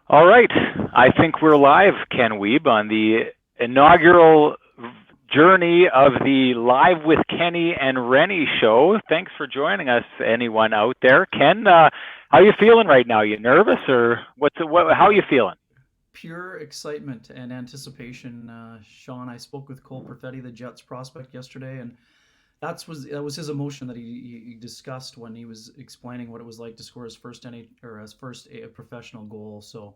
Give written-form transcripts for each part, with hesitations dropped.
All right. I think we're live, Ken Wiebe, on the inaugural journey of the Live with Kenny and Rennie show. Thanks for joining us, anyone out there. Ken, how you feeling right now? You nervous or how you feeling? Pure excitement and anticipation. Sean, I spoke with Cole Perfetti, the Jets prospect, yesterday, and that was his emotion that he discussed when he was explaining what it was like to score his first professional goal. So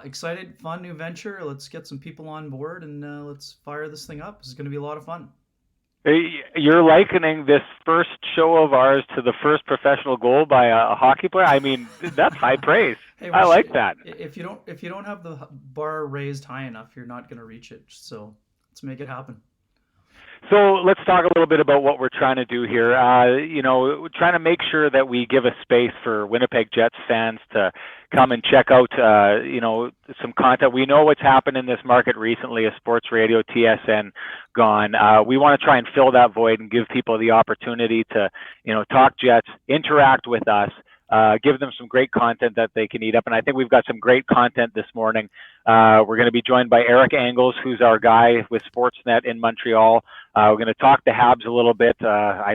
excited, fun new venture. Let's get some people on board and let's fire this thing up. This is going to be a lot of fun. You're likening this first show of ours to the first professional goal by a hockey player. I mean, that's high praise. Hey, I like that. if you don't have the bar raised high enough, you're not going to reach it. So let's make it happen. So let's talk a little bit about what we're trying to do here. We're trying to make sure that we give a space for Winnipeg Jets fans to come and check out, some content. We know what's happened in this market recently, a sports radio, TSN gone. We want to try and fill that void and give people the opportunity to, talk Jets, interact with us, give them some great content that they can eat up. And I think we've got some great content this morning. We're going to be joined by Engels, who's our guy with Sportsnet in Montreal. We're going to talk to Habs a little bit. I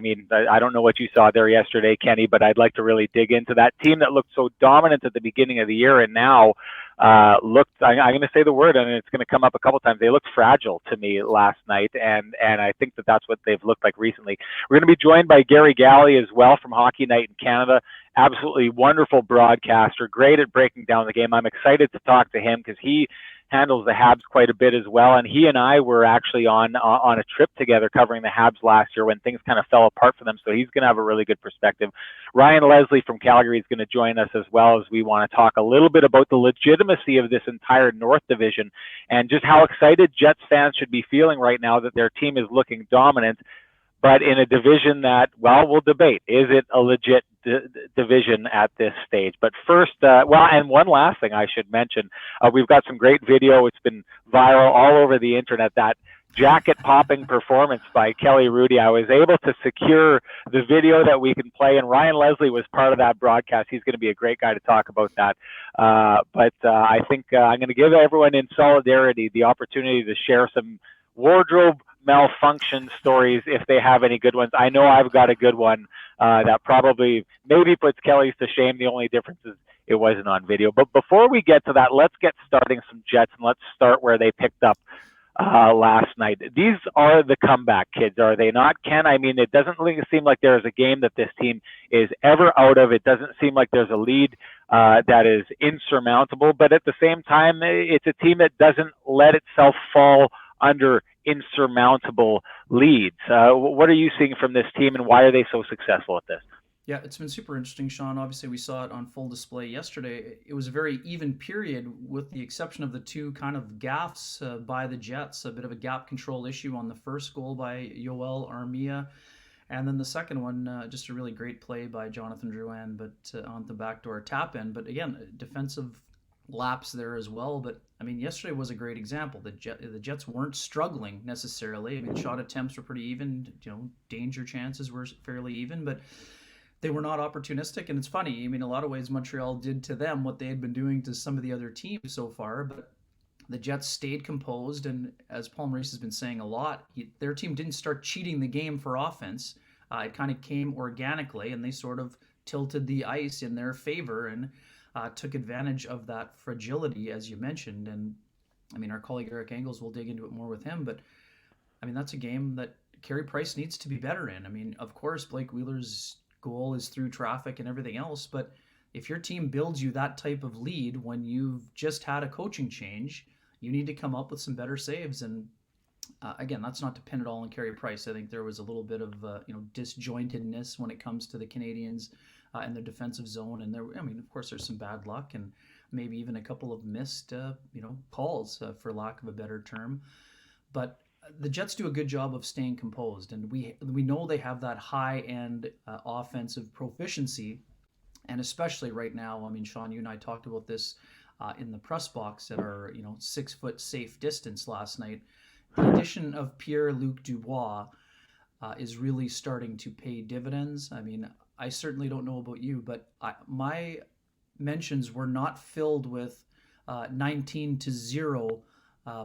don't know what you saw there yesterday, Kenny, but I'd like to really dig into that team that looked so dominant at the beginning of the year and now I'm going to say the word, and it's going to come up a couple times. They looked fragile to me last night, and I think that's what they've looked like recently. We're going to be joined by Garry Galley as well from Hockey Night in Canada. Absolutely wonderful broadcaster, great at breaking down the game. I'm excited to talk to him because he handles the Habs quite a bit as well. And he and I were actually on a trip together covering the Habs last year when things kind of fell apart for them. So he's going to have a really good perspective. Ryan Leslie from Calgary is going to join us as well, as we want to talk a little bit about the legitimacy of this entire North Division and just how excited Jets fans should be feeling right now that their team is looking dominant, but in a division that, well, we'll debate. Is it a legit division at this stage? But first, and one last thing I should mention, we've got some great video. It's been viral all over the internet, that jacket popping performance by Kelly Hrudey. I was able to secure the video that we can play, and Ryan Leslie was part of that broadcast. He's going to be a great guy to talk about that. But I think I'm going to give everyone in solidarity the opportunity to share some wardrobe malfunction stories if they have any good ones. I know I've got a good one that probably maybe puts Kelly's to shame. The only difference is it wasn't on video. But before we get to that, let's get starting some Jets, and let's start where they picked up last night. These are the comeback kids, are they not, Ken? I mean, it doesn't really seem like there's a game that this team is ever out of. It doesn't seem like there's a lead that is insurmountable, but at the same time, it's a team that doesn't let itself fall under insurmountable leads. What are you seeing from this team, and why are they so successful at this? Yeah, it's been super interesting, Sean. Obviously, we saw it on full display yesterday. It was a very even period, with the exception of the two kind of gaffes by the Jets. A bit of a gap control issue on the first goal by Yoel Armia, and then the second one, just a really great play by Jonathan Drouin, but on the backdoor tap in. But again, defensive lapse there as well. But I mean, yesterday was a great example. The Jets weren't struggling necessarily. I mean, shot attempts were pretty even. Danger chances were fairly even, but they were not opportunistic. And it's funny, I mean, a lot of ways Montreal did to them what they had been doing to some of the other teams so far, but the Jets stayed composed. And as Paul Maurice has been saying a lot, their team didn't start cheating the game for offense. It kind of came organically, and they sort of tilted the ice in their favor and took advantage of that fragility, as you mentioned. And I mean, our colleague Eric Engels will dig into it more with him, but I mean, that's a game that Carey Price needs to be better in. I mean, of course, Blake Wheeler's goal is through traffic and everything else, but if your team builds you that type of lead when you've just had a coaching change, you need to come up with some better saves. And again, that's not to pin it all on Carey Price. I think there was a little bit of disjointedness when it comes to the Canadiens and their defensive zone. And I mean, of course, there's some bad luck and maybe even a couple of missed calls, for lack of a better term. But the Jets do a good job of staying composed, and we know they have that high end offensive proficiency, and especially right now. I mean, Sean, you and I talked about this in the press box at our 6 foot safe distance last night. The addition of Pierre-Luc Dubois is really starting to pay dividends. I mean, I certainly don't know about you, but my mentions were not filled with 19-0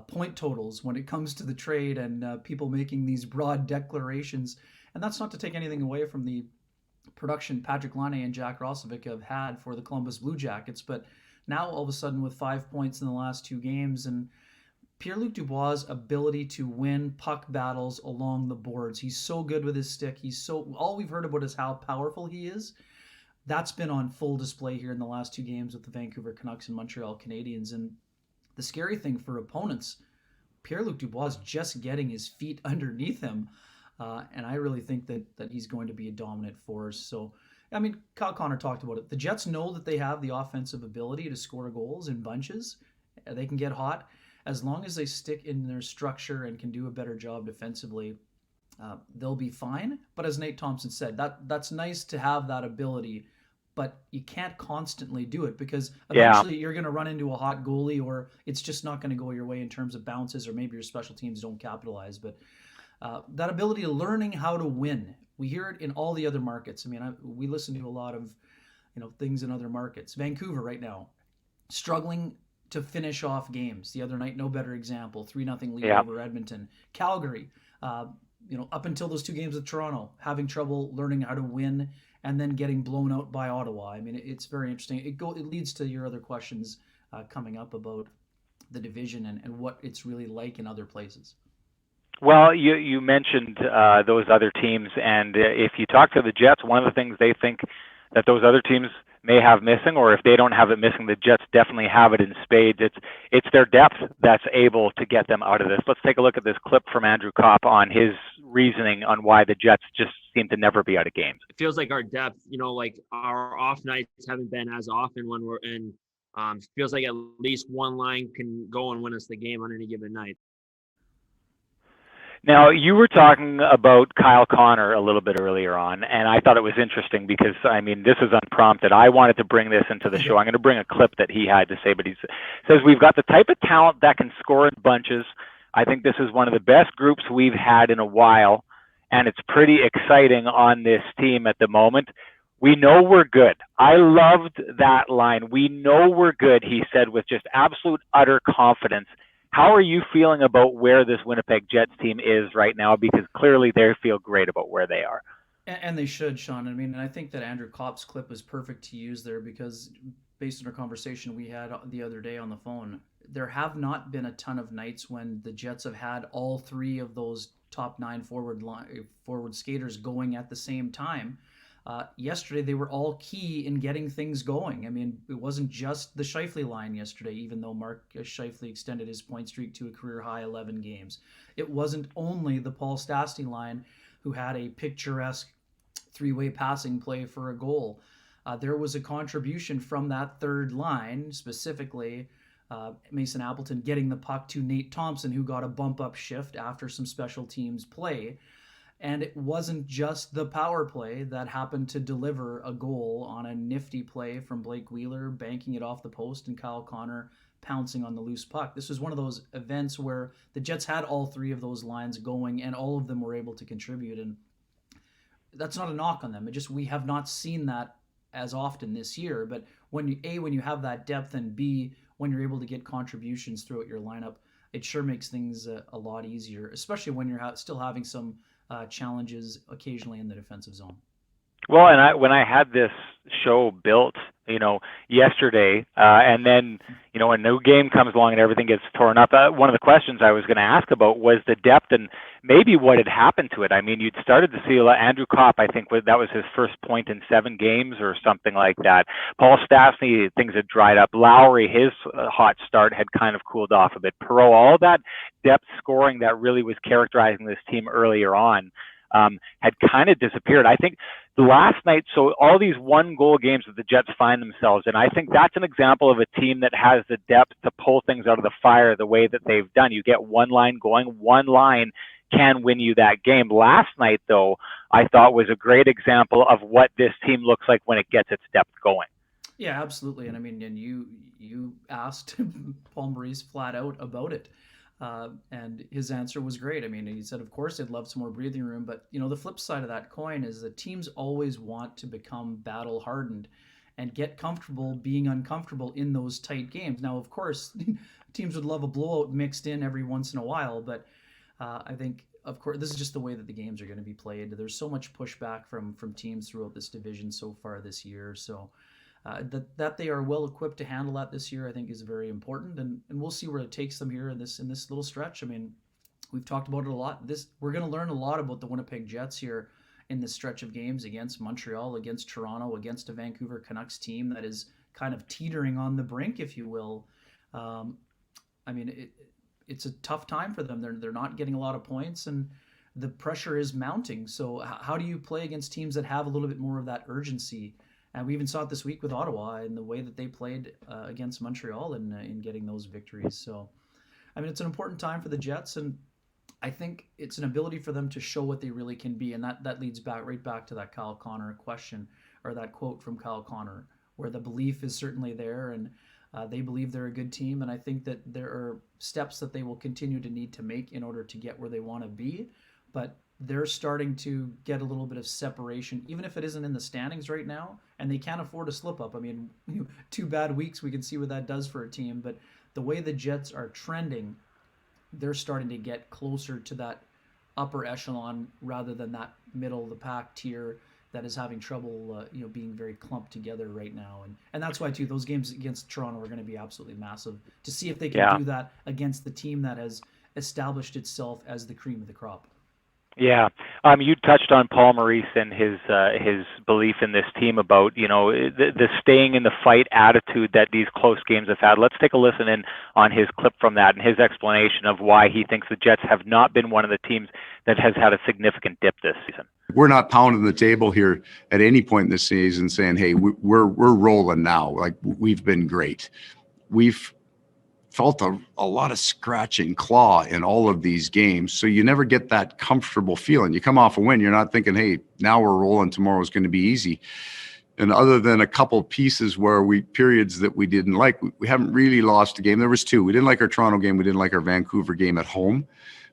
point totals when it comes to the trade, and people making these broad declarations. And that's not to take anything away from the production Patrick Laine and Jack Roslovic have had for the Columbus Blue Jackets. But now all of a sudden with 5 points in the last 2 games, and Pierre-Luc Dubois' ability to win puck battles along the boards. He's so good with his stick. All we've heard about is how powerful he is. That's been on full display here in the last 2 games with the Vancouver Canucks and Montreal Canadiens. And the scary thing for opponents, Pierre-Luc Dubois just getting his feet underneath him. And I really think that he's going to be a dominant force. So, I mean, Kyle Connor talked about it. The Jets know that they have the offensive ability to score goals in bunches. They can get hot. As long as they stick in their structure and can do a better job defensively, they'll be fine. But as Nate Thompson said, that's nice to have that ability, but you can't constantly do it because eventually you're going to run into a hot goalie, or it's just not going to go your way in terms of bounces, or maybe your special teams don't capitalize. But that ability of learning how to win, we hear it in all the other markets. I mean, we listen to a lot of things in other markets. Vancouver right now, struggling to finish off games. The other night, no better example, 3-0 lead over Edmonton. Calgary, up until those 2 games with Toronto, having trouble learning how to win and then getting blown out by Ottawa. I mean, it's very interesting. It leads to your other questions coming up about the division and what it's really like in other places. Well, you mentioned those other teams, and if you talk to the Jets, one of the things they think that those other teams may have missing, or if they don't have it missing, the Jets definitely have it in spades. It's their depth that's able to get them out of this. Let's take a look at this clip from Andrew Kopp on his reasoning on why the Jets just seem to never be out of games. It feels like our depth, like our off nights haven't been as often when we're in. Feels like at least one line can go and win us the game on any given night. Now, you were talking about Kyle Connor a little bit earlier on, and I thought it was interesting because, I mean, this is unprompted. I wanted to bring this into the show. I'm going to bring a clip that he had to say, but he says, we've got the type of talent that can score in bunches. I think this is one of the best groups we've had in a while, and it's pretty exciting on this team at the moment. We know we're good. I loved that line. We know we're good, he said, with just absolute, utter confidence. How are you feeling about where this Winnipeg Jets team is right now? Because clearly they feel great about where they are. And they should, Sean. I mean, I think that Andrew Kopp's clip was perfect to use there because based on our conversation we had the other day on the phone, there have not been a ton of nights when the Jets have had all 3 of those top 9 forward skaters going at the same time. Yesterday, they were all key in getting things going. I mean, it wasn't just the Scheifele line yesterday, even though Mark Scheifele extended his point streak to a career-high 11 games. It wasn't only the Paul Stastny line who had a picturesque 3-way passing play for a goal. There was a contribution from that third line, specifically Mason Appleton getting the puck to Nate Thompson, who got a bump-up shift after some special teams play. And it wasn't just the power play that happened to deliver a goal on a nifty play from Blake Wheeler, banking it off the post, and Kyle Connor pouncing on the loose puck. This was one of those events where the Jets had all 3 of those lines going, and all of them were able to contribute. And that's not a knock on them. We have not seen that as often this year. But when you have that depth, and B, when you're able to get contributions throughout your lineup, it sure makes things a lot easier, especially when you're still having some challenges occasionally in the defensive zone. Well, and when I had this show built, yesterday, and then, a new game comes along and everything gets torn up, one of the questions I was going to ask about was the depth and maybe what had happened to it. I mean, you'd started to see Andrew Kopp, I think that was his first point in 7 games or something like that. Paul Stastny, things had dried up. Lowry, his hot start had kind of cooled off a bit. Perreault, all that depth scoring that really was characterizing this team earlier on had kind of disappeared. I think last night, so all these 1-goal games that the Jets find themselves in, I think that's an example of a team that has the depth to pull things out of the fire the way that they've done. You get one line going, one line can win you that game. Last night, though, I thought was a great example of what this team looks like when it gets its depth going. Yeah, absolutely. And I mean, and you asked Paul Maurice flat out about it. And his answer was great. I mean, he said, of course, they'd love some more breathing room. But, the flip side of that coin is that teams always want to become battle hardened. and get comfortable being uncomfortable in those tight games. Now, of course, teams would love a blowout mixed in every once in a while, but I think, of course, this is just the way that the games are going to be played. There's so much pushback from teams throughout this division so far this year. So that they are well equipped to handle that this year, I think, is very important, and we'll see where it takes them here in this little stretch. I mean, we've talked about it a lot. We're going to learn a lot about the Winnipeg Jets here in this stretch of games against Montreal, against Toronto, against a Vancouver Canucks team that is kind of teetering on the brink, if you will. I mean, it's a tough time for them. They're not getting a lot of points, and the pressure is mounting. So how do you play against teams that have a little bit more of that urgency? And we even saw it this week with Ottawa in the way that they played against Montreal in getting those victories. So, I mean, it's an important time for the Jets, and I think it's an ability for them to show what they really can be. And that leads right back to that Kyle Connor question, or that quote from Kyle Connor, where the belief is certainly there, and they believe they're a good team. And I think that there are steps that they will continue to need to make in order to get where they want to be. But they're starting to get a little bit of separation, even if it isn't in the standings right now, and they can't afford to slip up. I mean, 2 bad weeks, we can see what that does for a team. But the way the Jets are trending, they're starting to get closer to that upper echelon rather than that middle of the pack tier that is having trouble, being very clumped together right now. And that's why, too, those games against Toronto are going to be absolutely massive to see if they can do that against the team that has established itself as the cream of the crop. Yeah, you touched on Paul Maurice and his belief in this team about the staying in the fight attitude that these close games have had. Let's take a listen in on his clip from that and his explanation of why he thinks the Jets have not been one of the teams that has had a significant dip this season. We're not pounding the table here at any point in the season saying, "Hey, we're rolling now. Like, we've been great." We've felt a lot of scratch and claw in all of these games. So you never get that comfortable feeling. You come off a win, you're not thinking, hey, now we're rolling, tomorrow's going to be easy. And other than a couple pieces where periods that we didn't like, we haven't really lost a game. There was 2. We didn't like our Toronto game. We didn't like our Vancouver game at home.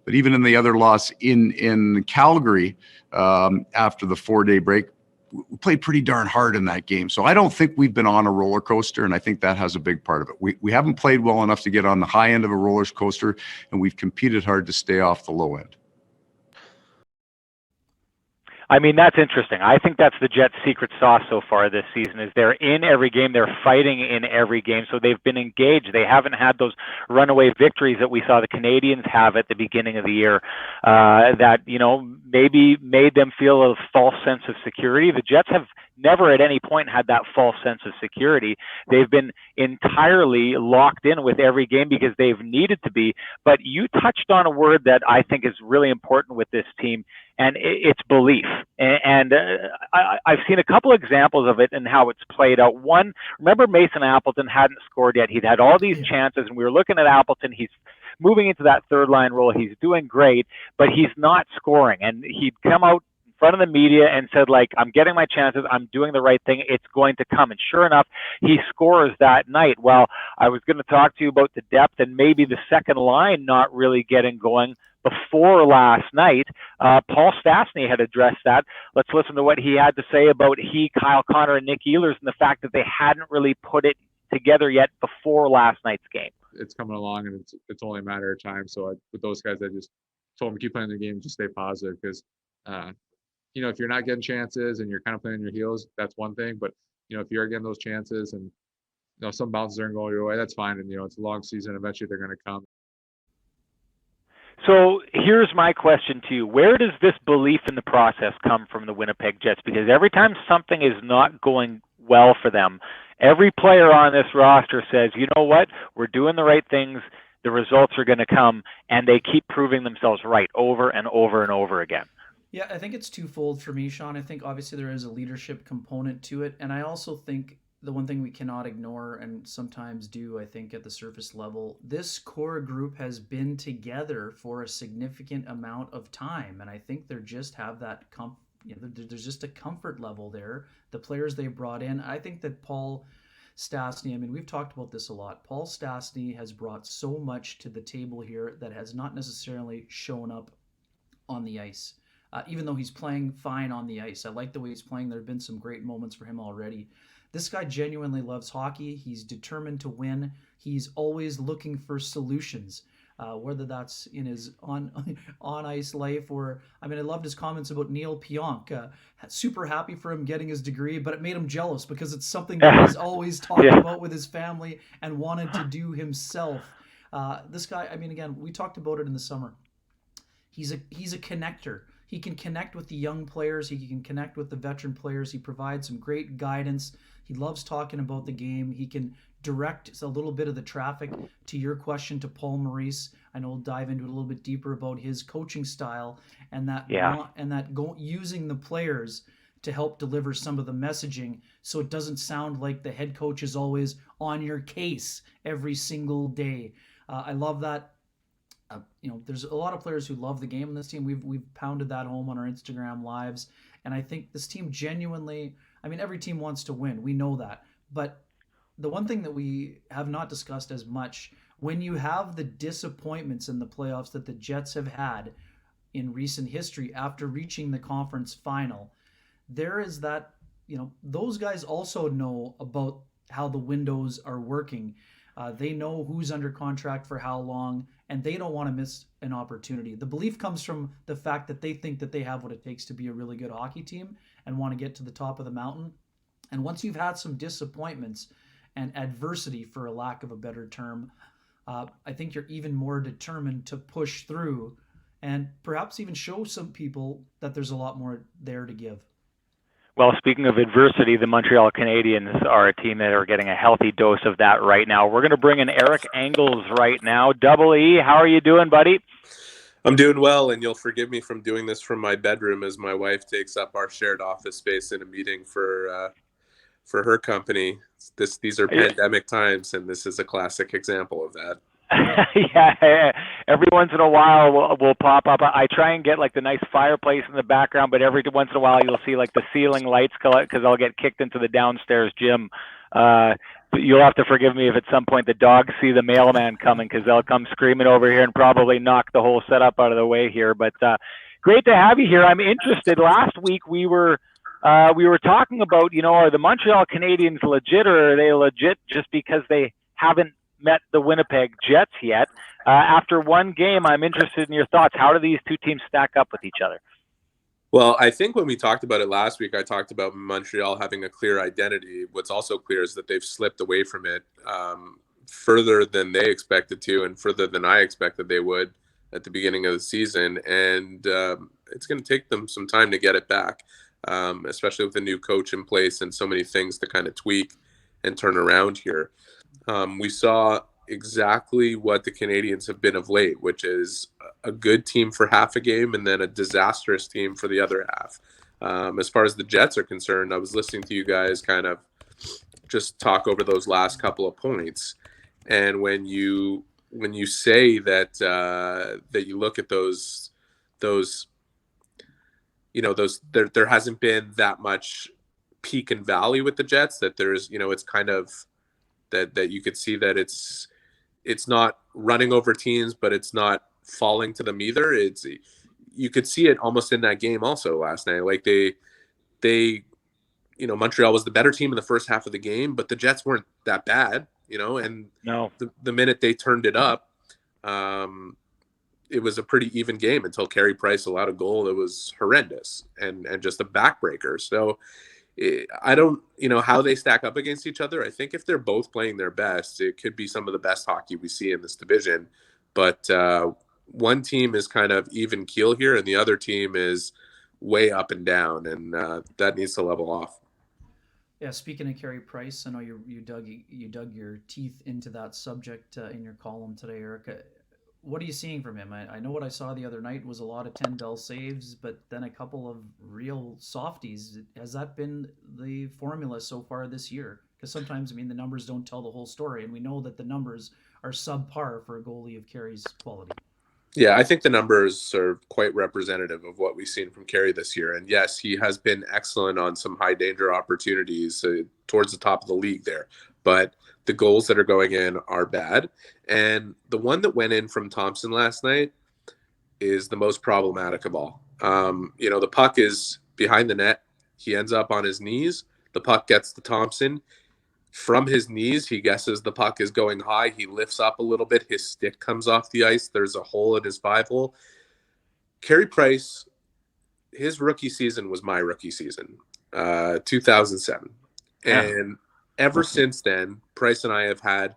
But even in the other loss in Calgary, after the 4-day break, we played pretty darn hard in that game. So I don't think we've been on a roller coaster, and I think that has a big part of it. We haven't played well enough to get on the high end of a roller coaster, and we've competed hard to stay off the low end. I mean, that's interesting. I think that's the Jets' secret sauce so far this season, is they're in every game, they're fighting in every game, so they've been engaged. They haven't had those runaway victories that we saw the Canadiens have at the beginning of the year that, maybe made them feel a false sense of security. The Jets have never at any point had that false sense of security. They've been entirely locked in with every game because they've needed to be. But you touched on a word that I think is really important with this team, and it's belief. And I've seen a couple examples of it and how it's played out. One, remember Mason Appleton hadn't scored yet. He'd had all these chances, and we were looking at Appleton. He's moving into that third line role. He's doing great, but he's not scoring. And he'd come out in front of the media and said, like, I'm getting my chances. I'm doing the right thing. It's going to come. And sure enough, he scores that night. Well, I was going to talk to you about the depth and maybe the second line not really getting going before last night. Paul Stastny had addressed that. Let's listen to what he had to say about Kyle Connor, and Nick Ehlers, and the fact that they hadn't really put it together yet before last night's game. It's coming along, and it's only a matter of time. So with those guys, I just told them to keep playing the game, just stay positive, because if you're not getting chances and you're kind of playing your heels, that's one thing. But if you're getting those chances and some bounces aren't going your way, that's fine. And it's a long season. Eventually, they're going to come. So here's my question to you. Where does this belief in the process come from the Winnipeg Jets? Because every time something is not going well for them, every player on this roster says, you know what, we're doing the right things, the results are going to come, and they keep proving themselves right over and over and over again. Yeah, I think it's twofold for me, Sean. I think obviously there is a leadership component to it, and I also think the one thing we cannot ignore, and sometimes do, I think, at the surface level, this core group has been together for a significant amount of time, and I think they just have that there's just a comfort level there. The players they brought in, I think that Paul Stastny, I mean, we've talked about this a lot. Paul Stastny has brought so much to the table here that has not necessarily shown up on the ice. Even though he's playing fine on the ice. I like the way he's playing. There have been some great moments for him already. This guy genuinely loves hockey. He's determined to win. He's always looking for solutions, whether that's in his on ice life or, I mean, I loved his comments about Neil Pionk. Super happy for him getting his degree, but it made him jealous because it's something that he's always talked about with his family and wanted to do himself. This guy, I mean, again, we talked about it in the summer. He's a connector. He can connect with the young players. He can connect with the veteran players. He provides some great guidance. He loves talking about the game. He can direct a little bit of the traffic. To your question to Paul Maurice, I know we'll dive into it a little bit deeper about his coaching style and that using the players to help deliver some of the messaging, so it doesn't sound like the head coach is always on your case every single day. I love that. There's a lot of players who love the game in this team. We've pounded that home on our Instagram lives, and I think this team genuinely, I mean, every team wants to win. We know that. But the one thing that we have not discussed as much, when you have the disappointments in the playoffs that the Jets have had in recent history after reaching the conference final, there is that, those guys also know about how the windows are working. They know who's under contract for how long, and they don't want to miss an opportunity. The belief comes from the fact that they think that they have what it takes to be a really good hockey team and want to get to the top of the mountain. And once you've had some disappointments and adversity, for a lack of a better term, I think you're even more determined to push through and perhaps even show some people that there's a lot more there to give. Well, speaking of adversity, the Montreal Canadiens are a team that are getting a healthy dose of that right now. We're going to bring in Eric Engels right now. Double E, how are you doing, buddy? I'm doing well, and you'll forgive me from doing this from my bedroom as my wife takes up our shared office space in a meeting for her company. These are pandemic times, and this is a classic example of that. Yeah, every once in a while we'll pop up. I try and get like the nice fireplace in the background, but every once in a while you'll see like the ceiling lights because I'll get kicked into the downstairs gym. You'll have to forgive me if at some point the dogs see the mailman coming, because they'll come screaming over here and probably knock the whole setup out of the way here. But great to have you here. I'm interested. Last week we were talking about, are the Montreal Canadiens legit, or are they legit just because they haven't met the Winnipeg Jets yet? After one game, I'm interested in your thoughts. How do these two teams stack up with each other? Well, I think when we talked about it last week, I talked about Montreal having a clear identity. What's also clear is that they've slipped away from it further than they expected to, and further than I expected they would at the beginning of the season. And it's going to take them some time to get it back, especially with a new coach in place and so many things to kind of tweak and turn around here. We saw exactly what the Canadiens have been of late, which is a good team for half a game and then a disastrous team for the other half. As far as the Jets are concerned, I was listening to you guys kind of just talk over those last couple of points. And when you say that that you look at those there hasn't been that much peak and valley with the Jets, that there's, it's kind of that you could see that it's not running over teams, but it's not falling to them either. You could see it almost in that game also last night. Like they Montreal was the better team in the first half of the game, but the Jets weren't that bad, and no, the minute they turned it up, it was a pretty even game until Carey Price allowed a goal that was horrendous and just a backbreaker. So I don't, how they stack up against each other. I think if they're both playing their best, it could be some of the best hockey we see in this division. But one team is kind of even keel here, and the other team is way up and down, and that needs to level off. Yeah, speaking of Carey Price, I know you dug your teeth into that subject in your column today, Erica. What are you seeing from him? I know what I saw the other night was a lot of 10 bell saves, but then a couple of real softies. Has that been the formula so far this year? Because sometimes, the numbers don't tell the whole story, and we know that the numbers are subpar for a goalie of Carey's quality. Yeah, I think the numbers are quite representative of what we've seen from Carey this year. And yes, he has been excellent on some high danger opportunities towards the top of the league there. But the goals that are going in are bad. And the one that went in from Thompson last night is the most problematic of all. The puck is behind the net. He ends up on his knees. The puck gets to Thompson. From his knees, he guesses the puck is going high. He lifts up a little bit. His stick comes off the ice. There's a hole in his 5-hole. Carey Price, his rookie season was my rookie season, 2007. Yeah. And ever since then, Price and I have had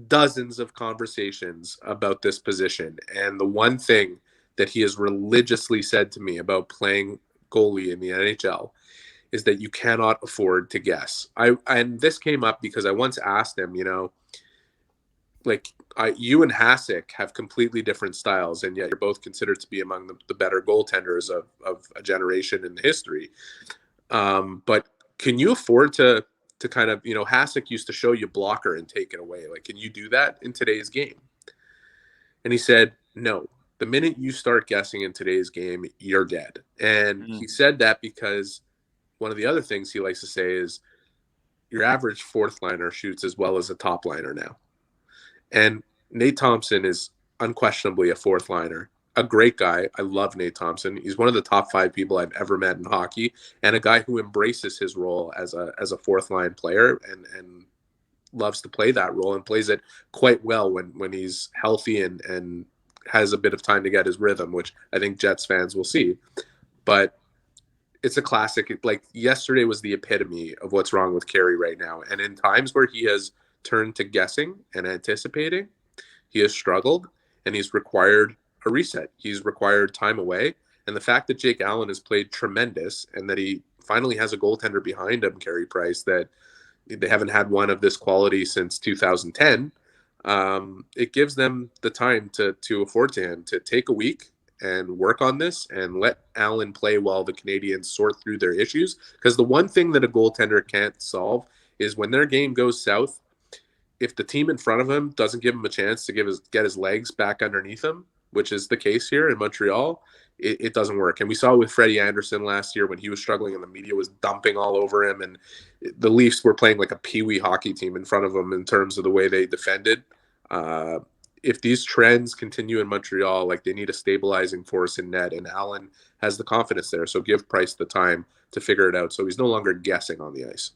dozens of conversations about this position. And the one thing that he has religiously said to me about playing goalie in the NHL is that you cannot afford to guess. And this came up because I once asked him, you and Hasek have completely different styles, and yet you're both considered to be among the better goaltenders of a generation in history. But can you afford to kind of, Hasek used to show you blocker and take it away. Like, can you do that in today's game? And he said, no. The minute you start guessing in today's game, you're dead. And he said that because one of the other things he likes to say is your average fourth liner shoots as well as a top liner now. And Nate Thompson is unquestionably a fourth liner, a great guy. I love Nate Thompson. He's one of the top 5 people I've ever met in hockey, and a guy who embraces his role as a fourth line player and loves to play that role and plays it quite well when he's healthy and has a bit of time to get his rhythm, which I think Jets fans will see. But it's a classic. Like, yesterday was the epitome of what's wrong with Carey right now. And in times where he has turned to guessing and anticipating, he has struggled, and he's required a reset. He's required time away. And the fact that Jake Allen has played tremendous and that he finally has a goaltender behind him, Carey Price, that they haven't had one of this quality since 2010, it gives them the time to afford to him to take a week and work on this and let Allen play while the Canadiens sort through their issues. Because the one thing that a goaltender can't solve is when their game goes south, if the team in front of him doesn't give him a chance to get his legs back underneath him, which is the case here in Montreal, it doesn't work. And we saw it with Freddie Anderson last year when he was struggling and the media was dumping all over him. And the Leafs were playing like a peewee hockey team in front of him in terms of the way they defended. If these trends continue in Montreal, like, they need a stabilizing force in net, and Allen has the confidence there. So give Price the time to figure it out so he's no longer guessing on the ice.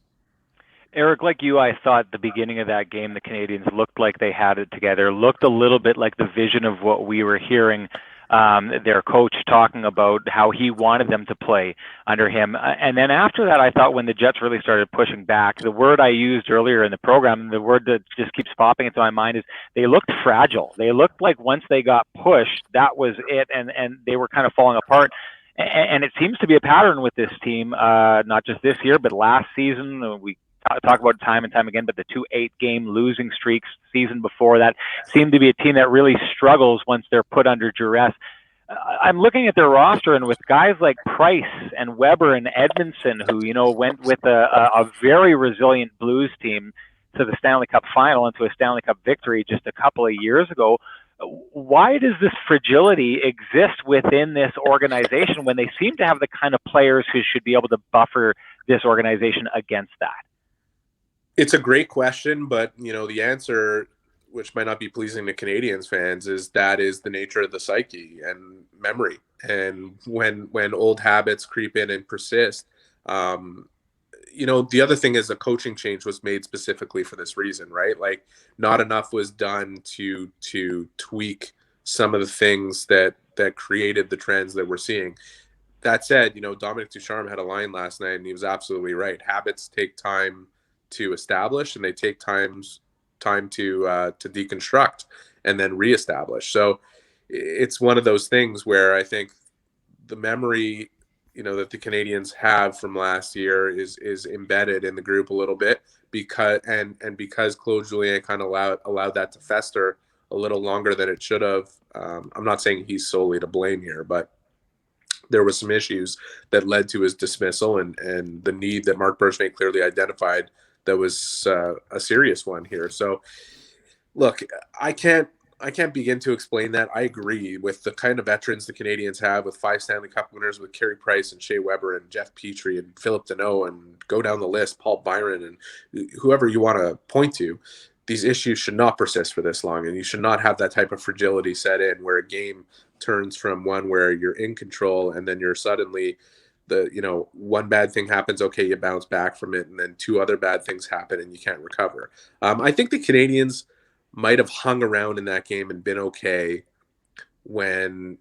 Eric, like you, I thought the beginning of that game, the Canadiens looked like they had it together, looked a little bit like the vision of what we were hearing their coach talking about how he wanted them to play under him. And then after that, I thought when the Jets really started pushing back, the word I used earlier in the program, the word that just keeps popping into my mind is they looked fragile. They looked like once they got pushed, that was it, and they were kind of falling apart. And it seems to be a pattern with this team, not just this year, but last season. We talk about it time and time again, but the 2 8-game losing streaks season before that seemed to be a team that really struggles once they're put under duress. I'm looking at their roster, and with guys like Price and Weber and Edmondson, who, went with a very resilient Blues team to the Stanley Cup final and to a Stanley Cup victory just a couple of years ago, why does this fragility exist within this organization when they seem to have the kind of players who should be able to buffer this organization against that? It's a great question, but the answer, which might not be pleasing to Canadiens fans, is that is the nature of the psyche and memory. And when old habits creep in and persist, the other thing is a coaching change was made specifically for this reason, right? Like, not enough was done to tweak some of the things that created the trends that we're seeing. That said, Dominic Ducharme had a line last night, and he was absolutely right. Habits take time to establish, and they take time to deconstruct and then reestablish. So it's one of those things where I think the memory, that the Canadiens have from last year is embedded in the group a little bit because Claude Julien kind of allowed that to fester a little longer than it should have. I'm not saying he's solely to blame here, but there were some issues that led to his dismissal and the need that Marc Bergevin clearly identified that was a serious one here. So, look, I can't begin to explain that. I agree with the kind of veterans the Canadiens have, with 5 Stanley Cup winners with Carey Price and Shea Weber and Jeff Petrie and Philip Deneau, and go down the list, Paul Byron and whoever you want to point to. These issues should not persist for this long, and you should not have that type of fragility set in where a game turns from one where you're in control and then you're suddenly one bad thing happens, okay, you bounce back from it, and then two other bad things happen and you can't recover. I think the Canadiens might have hung around in that game and been okay when,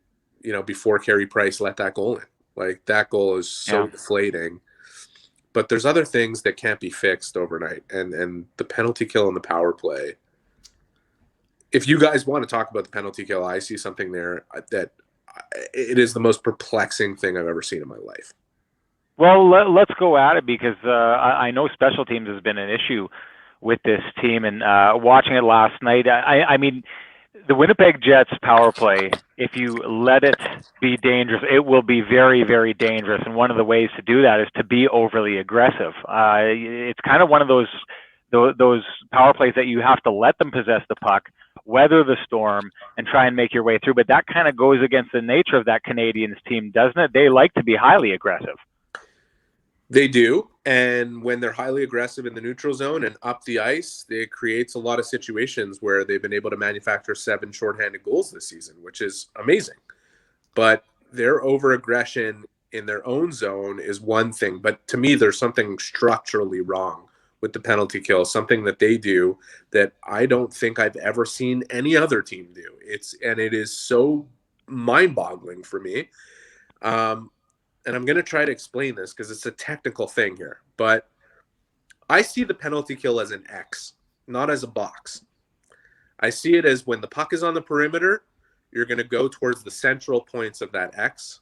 before Carey Price let that goal in. Like, that goal is so deflating. But there's other things that can't be fixed overnight, and the penalty kill and the power play. If you guys want to talk about the penalty kill, I see something there that it is the most perplexing thing I've ever seen in my life. Well, let's go at it, because I know special teams has been an issue with this team, and watching it last night, I mean, the Winnipeg Jets power play, if you let it be dangerous, it will be very, very dangerous. And one of the ways to do that is to be overly aggressive. It's kind of one of those power plays that you have to let them possess the puck, weather the storm, and try and make your way through. But that kind of goes against the nature of that Canadiens team, doesn't it? They like to be highly aggressive. They do, and when they're highly aggressive in the neutral zone and up the ice, it creates a lot of situations where they've been able to manufacture 7 shorthanded goals this season, which is amazing. But their over-aggression in their own zone is one thing, but to me, there's something structurally wrong with the penalty kill, something that they do that I don't think I've ever seen any other team do. It is so mind-boggling for me. And I'm going to try to explain this because it's a technical thing here, but I see the penalty kill as an X, not as a box. I see it as when the puck is on the perimeter, you're going to go towards the central points of that X.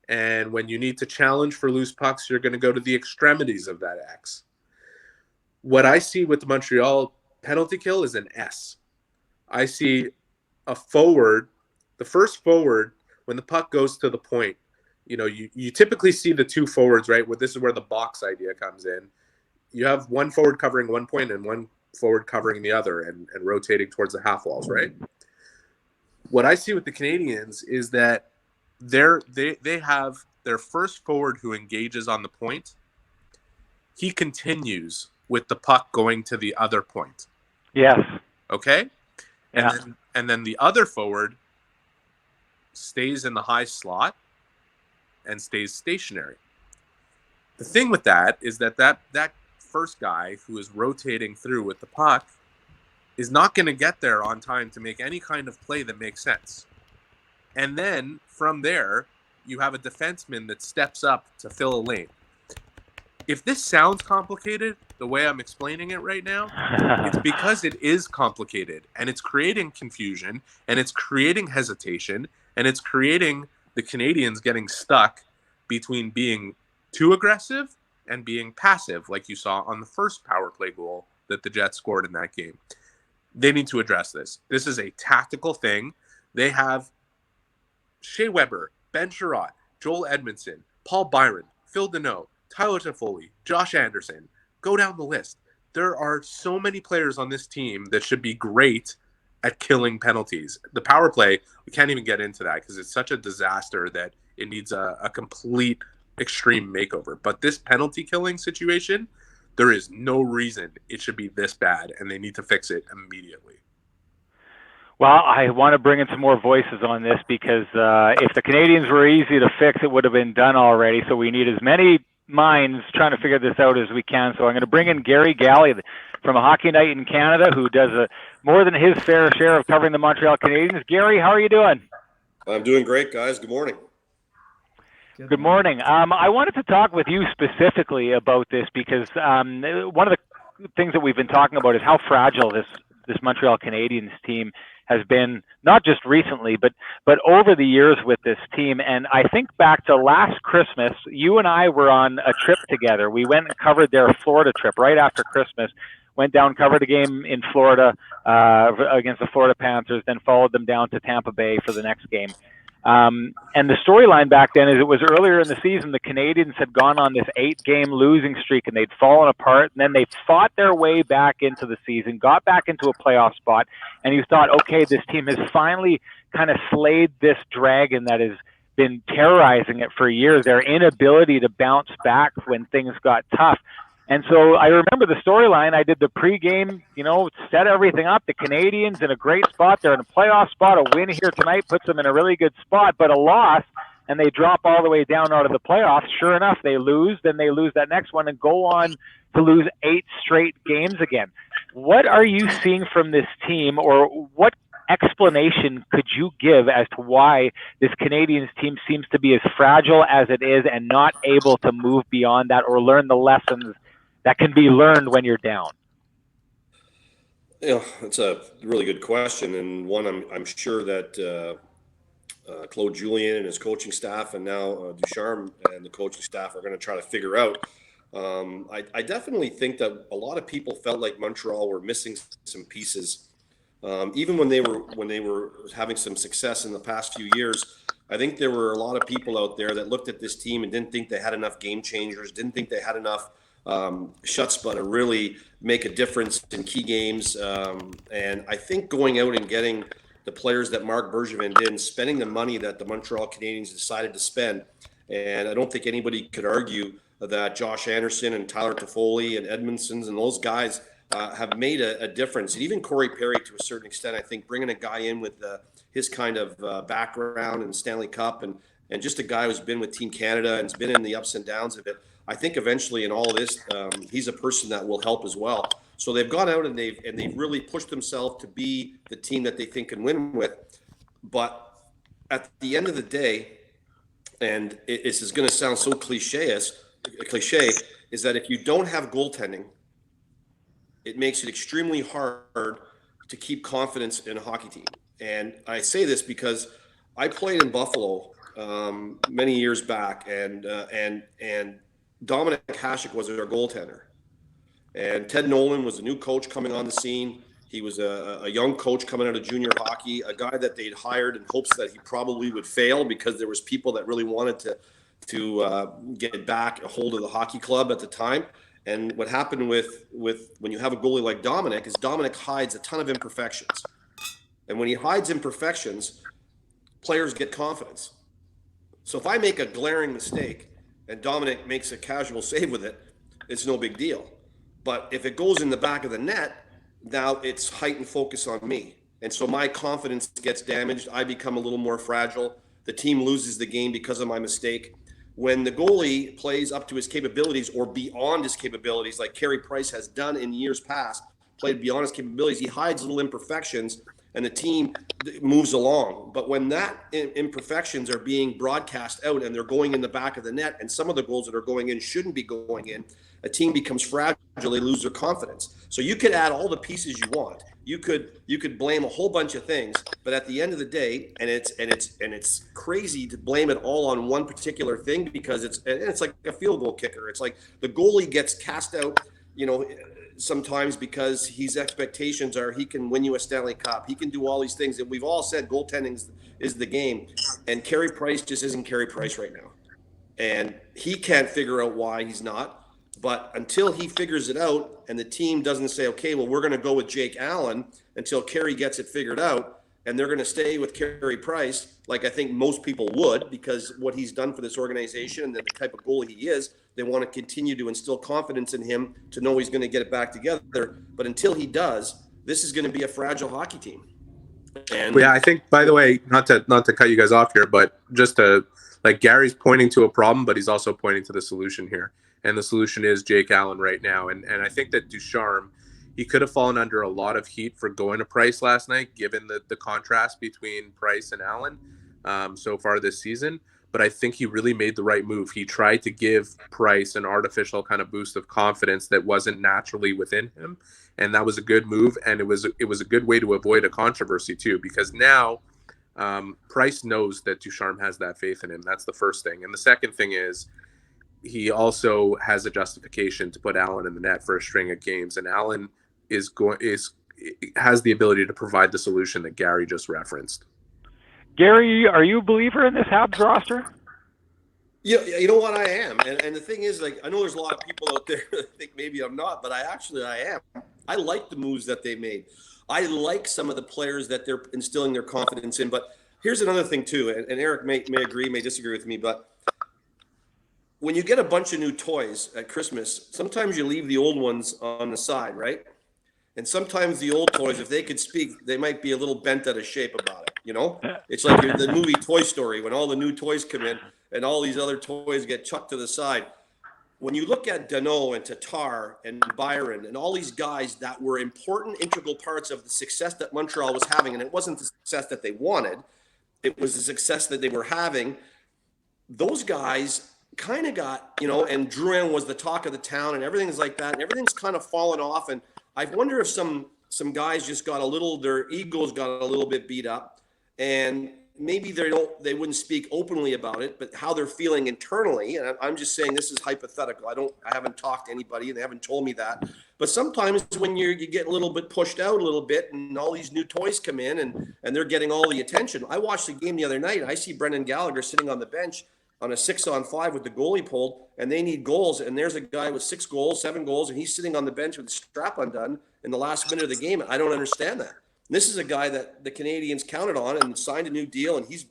And when you need to challenge for loose pucks, you're going to go to the extremities of that X. What I see with the Montreal penalty kill is an S. I see a forward, the first forward, when the puck goes to the point, you typically see the two forwards, right? This is where the box idea comes in. You have one forward covering one point and one forward covering the other and rotating towards the half walls, right? What I see with the Canadiens is that they have their first forward who engages on the point. He continues with the puck going to the other point. Yes. Okay? Yeah. And then the other forward stays in the high slot and stays stationary. The thing with that is that first guy who is rotating through with the puck is not going to get there on time to make any kind of play that makes sense. And then from there, you have a defenseman that steps up to fill a lane. If this sounds complicated, the way I'm explaining it right now, it's because it is complicated, and it's creating confusion, and it's creating hesitation, and it's creating the Canadiens getting stuck between being too aggressive and being passive, like you saw on the first power play goal that the Jets scored in that game. They need to address this. This is a tactical thing. They have Shea Weber, Ben Sherratt, Joel Edmondson, Paul Byron, Phil Deneau, Tyler Toffoli, Josh Anderson. Go down the list. There are so many players on this team that should be great at killing penalties. The power play, we can't even get into that because it's such a disaster that it needs a complete extreme makeover. But this penalty killing situation, there is no reason it should be this bad, and they need to fix it immediately. Well, I want to bring in some more voices on this because if the Canadiens were easy to fix, it would have been done already. So we need as many minds trying to figure this out as we can. So I'm going to bring in Garry Galley from A Hockey Night in Canada, who does more than his fair share of covering the Montreal Canadiens. Garry, how are you doing? I'm doing great, guys. Good morning. Good morning. I wanted to talk with you specifically about this because one of the things that we've been talking about is how fragile this Montreal Canadiens team has been, not just recently, but over the years with this team. And I think back to last Christmas, you and I were on a trip together. We went and covered their Florida trip right after Christmas, went down, covered a game in Florida against the Florida Panthers, then followed them down to Tampa Bay for the next game. And the storyline back then is it was earlier in the season, the Canadiens had gone on this 8-game losing streak and they'd fallen apart, and then they fought their way back into the season, got back into a playoff spot, and you thought, okay, this team has finally kind of slayed this dragon that has been terrorizing it for years, their inability to bounce back when things got tough. And so I remember the storyline. I did the pregame, set everything up. The Canadiens in a great spot. They're in a playoff spot. A win here tonight puts them in a really good spot. But a loss and they drop all the way down out of the playoffs. Sure enough, they lose, then they lose that next one and go on to lose 8 straight games again. What are you seeing from this team, or what explanation could you give as to why this Canadiens team seems to be as fragile as it is and not able to move beyond that or learn the lessons that can be learned when you're down? It's a really good question, and one I'm sure that Claude Julien and his coaching staff, and now Ducharme and the coaching staff are going to try to figure out. I definitely think that a lot of people felt like Montreal were missing some pieces, even when they were having some success in the past few years. I think there were a lot of people out there that looked at this team and didn't think they had enough game changers, didn't think they had enough chutzpah to really make a difference in key games. And I think going out and getting the players that Marc Bergevin did and spending the money that the Montreal Canadiens decided to spend, and I don't think anybody could argue that Josh Anderson and Tyler Toffoli and Edmondsons and those guys have made a difference. And even Corey Perry, to a certain extent, I think bringing a guy in with his kind of background in Stanley Cup and just a guy who's been with Team Canada and has been in the ups and downs of it, I think eventually in all of this, he's a person that will help as well. So they've gone out and they've really pushed themselves to be the team that they think can win with. But at the end of the day, and this is going to sound so cliche, is that if you don't have goaltending, it makes it extremely hard to keep confidence in a hockey team. And I say this because I played in Buffalo many years back, and Dominic Hasek was our goaltender. And Ted Nolan was a new coach coming on the scene. He was a young coach coming out of junior hockey, a guy that they'd hired in hopes that he probably would fail because there was people that really wanted to get back a hold of the hockey club at the time. And what happened with when you have a goalie like Dominic is Dominic hides a ton of imperfections. And when he hides imperfections, players get confidence. So if I make a glaring mistake and Dominic makes a casual save with it, it's no big deal. But if it goes in the back of the net, now it's heightened focus on me. And so my confidence gets damaged. I become a little more fragile. The team loses the game because of my mistake. When the goalie plays up to his capabilities or beyond his capabilities, like Carey Price has done in years past, played beyond his capabilities, he hides little imperfections and the team moves along. But when that imperfections are being broadcast out and they're going in the back of the net, and some of the goals that are going in shouldn't be going in, a team becomes fragile, they lose their confidence. So you could add all the pieces you want. You could blame a whole bunch of things, but at the end of the day, and it's crazy to blame it all on one particular thing, because it's like a field goal kicker. It's like the goalie gets cast out, sometimes because his expectations are he can win you a Stanley Cup. He can do all these things. And we've all said goaltending is the game. And Carey Price just isn't Carey Price right now. And he can't figure out why he's not. But until he figures it out and the team doesn't say, okay, well, we're going to go with Jake Allen until Carey gets it figured out, and they're going to stay with Carey Price, like I think most people would, because what he's done for this organization and the type of goalie he is, they want to continue to instill confidence in him to know he's going to get it back together. But until he does, this is going to be a fragile hockey team. And yeah, I think, by the way, not to cut you guys off here, but just to, like, Gary's pointing to a problem, but he's also pointing to the solution here. And the solution is Jake Allen right now. And I think that Ducharme, he could have fallen under a lot of heat for going to Price last night, given the contrast between Price and Allen so far this season. But I think he really made the right move. He tried to give Price an artificial kind of boost of confidence that wasn't naturally within him. And that was a good move. And it was a good way to avoid a controversy too, because now Price knows that Ducharme has that faith in him. That's the first thing. And the second thing is, he also has a justification to put Allen in the net for a string of games, and Allen has the ability to provide the solution that Gary just referenced. Gary, are you a believer in this Habs roster? Yeah, you know what, I am. And the thing is, like, I know there's a lot of people out there that think maybe I'm not, but I am. I like the moves that they made. I like some of the players that they're instilling their confidence in. But here's another thing too, and Eric may agree, may disagree with me, but when you get a bunch of new toys at Christmas, sometimes you leave the old ones on the side, right? And sometimes the old toys, if they could speak, they might be a little bent out of shape about it. You know, it's like the movie Toy Story when all the new toys come in and all these other toys get chucked to the side. When you look at Danault and Tatar and Byron and all these guys that were important, integral parts of the success that Montreal was having, and it wasn't the success that they wanted, it was the success that they were having. Those guys kind of got, you know, and Drouin was the talk of the town and everything's like that, and everything's kind of fallen off. And I wonder if some guys just got their egos got a little bit beat up, and maybe they wouldn't speak openly about it, but how they're feeling internally. And I'm just saying this is hypothetical. I haven't talked to anybody and they haven't told me that. But sometimes when you get a little bit pushed out a little bit and all these new toys come in and they're getting all the attention. I watched the game the other night. I see Brendan Gallagher sitting on the bench on a 6-on-5 with the goalie pulled, and they need goals. And there's a guy with 6 goals, 7 goals, and he's sitting on the bench with the strap undone in the last minute of the game. I don't understand that. This is a guy that the Canadiens counted on and signed a new deal, and he's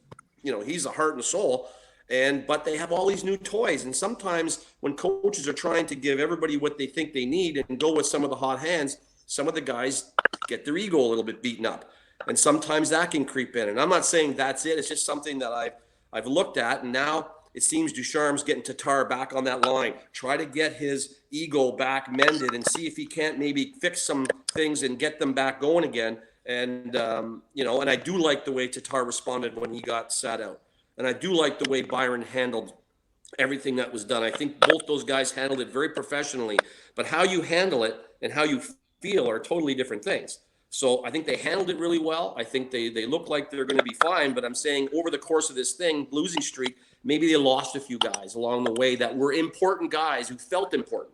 the heart and soul. But they have all these new toys, and sometimes when coaches are trying to give everybody what they think they need and go with some of the hot hands, some of the guys get their ego a little bit beaten up, and sometimes that can creep in. And I'm not saying that's it. It's just something that I've looked at, and now it seems Ducharme's getting Tatar back on that line. Try to get his ego back mended and see if he can't maybe fix some things and get them back going again. And, and I do like the way Tatar responded when he got sat out. And I do like the way Byron handled everything that was done. I think both those guys handled it very professionally. But how you handle it and how you feel are totally different things. So I think they handled it really well. I think they look like they're going to be fine. But I'm saying over the course of this losing streak, maybe they lost a few guys along the way that were important guys who felt important.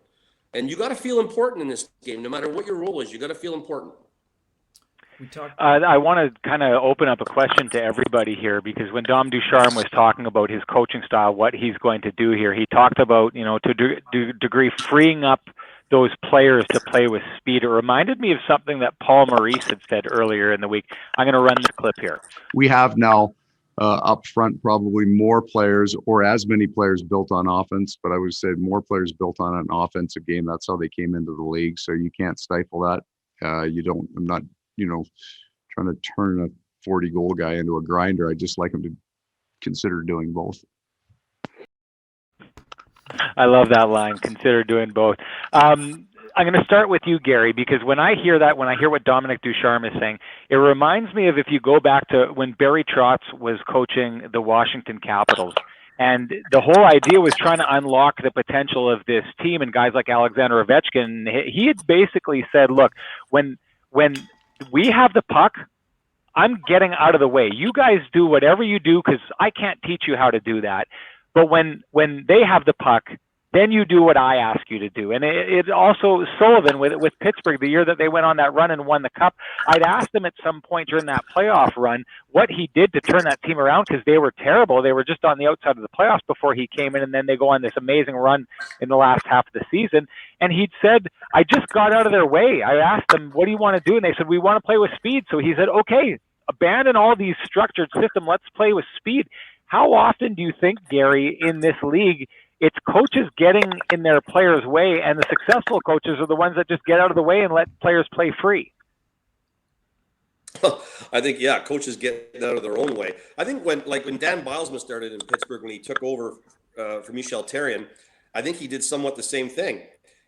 And you got to feel important in this game. No matter what your role is, you got to feel important. I want to kind of open up a question to everybody here, because when Dom Ducharme was talking about his coaching style, what he's going to do here, he talked about, to a degree, freeing up those players to play with speed. It reminded me of something that Paul Maurice had said earlier in the week. I'm going to run the clip here. We have now up front probably more players, or as many players built on offense, but I would say more players built on an offensive game. That's how they came into the league. So you can't stifle that. I'm not trying to turn a 40-goal guy into a grinder. I just like him to consider doing both. I love that line, consider doing both. I'm going to start with you, Garry, because when I hear what Dominic Ducharme is saying, it reminds me of if you go back to when Barry Trotz was coaching the Washington Capitals. And the whole idea was trying to unlock the potential of this team and guys like Alexander Ovechkin. He had basically said, look, when we have the puck, I'm getting out of the way. You guys do whatever you do because I can't teach you how to do that. But when they have the puck, then you do what I ask you to do. And it also, Sullivan with Pittsburgh, the year that they went on that run and won the cup, I'd asked him at some point during that playoff run what he did to turn that team around, because they were terrible. They were just on the outside of the playoffs before he came in, and then they go on this amazing run in the last half of the season. And he'd said, I just got out of their way. I asked them, what do you want to do? And they said, we want to play with speed. So he said, okay, abandon all these structured systems. Let's play with speed. How often do you think, Garry, in this league, it's coaches getting in their players' way, and the successful coaches are the ones that just get out of the way and let players play free? I think, coaches get out of their own way. I think when Dan Bilesma started in Pittsburgh, when he took over for Michel Therrien, I think he did somewhat the same thing.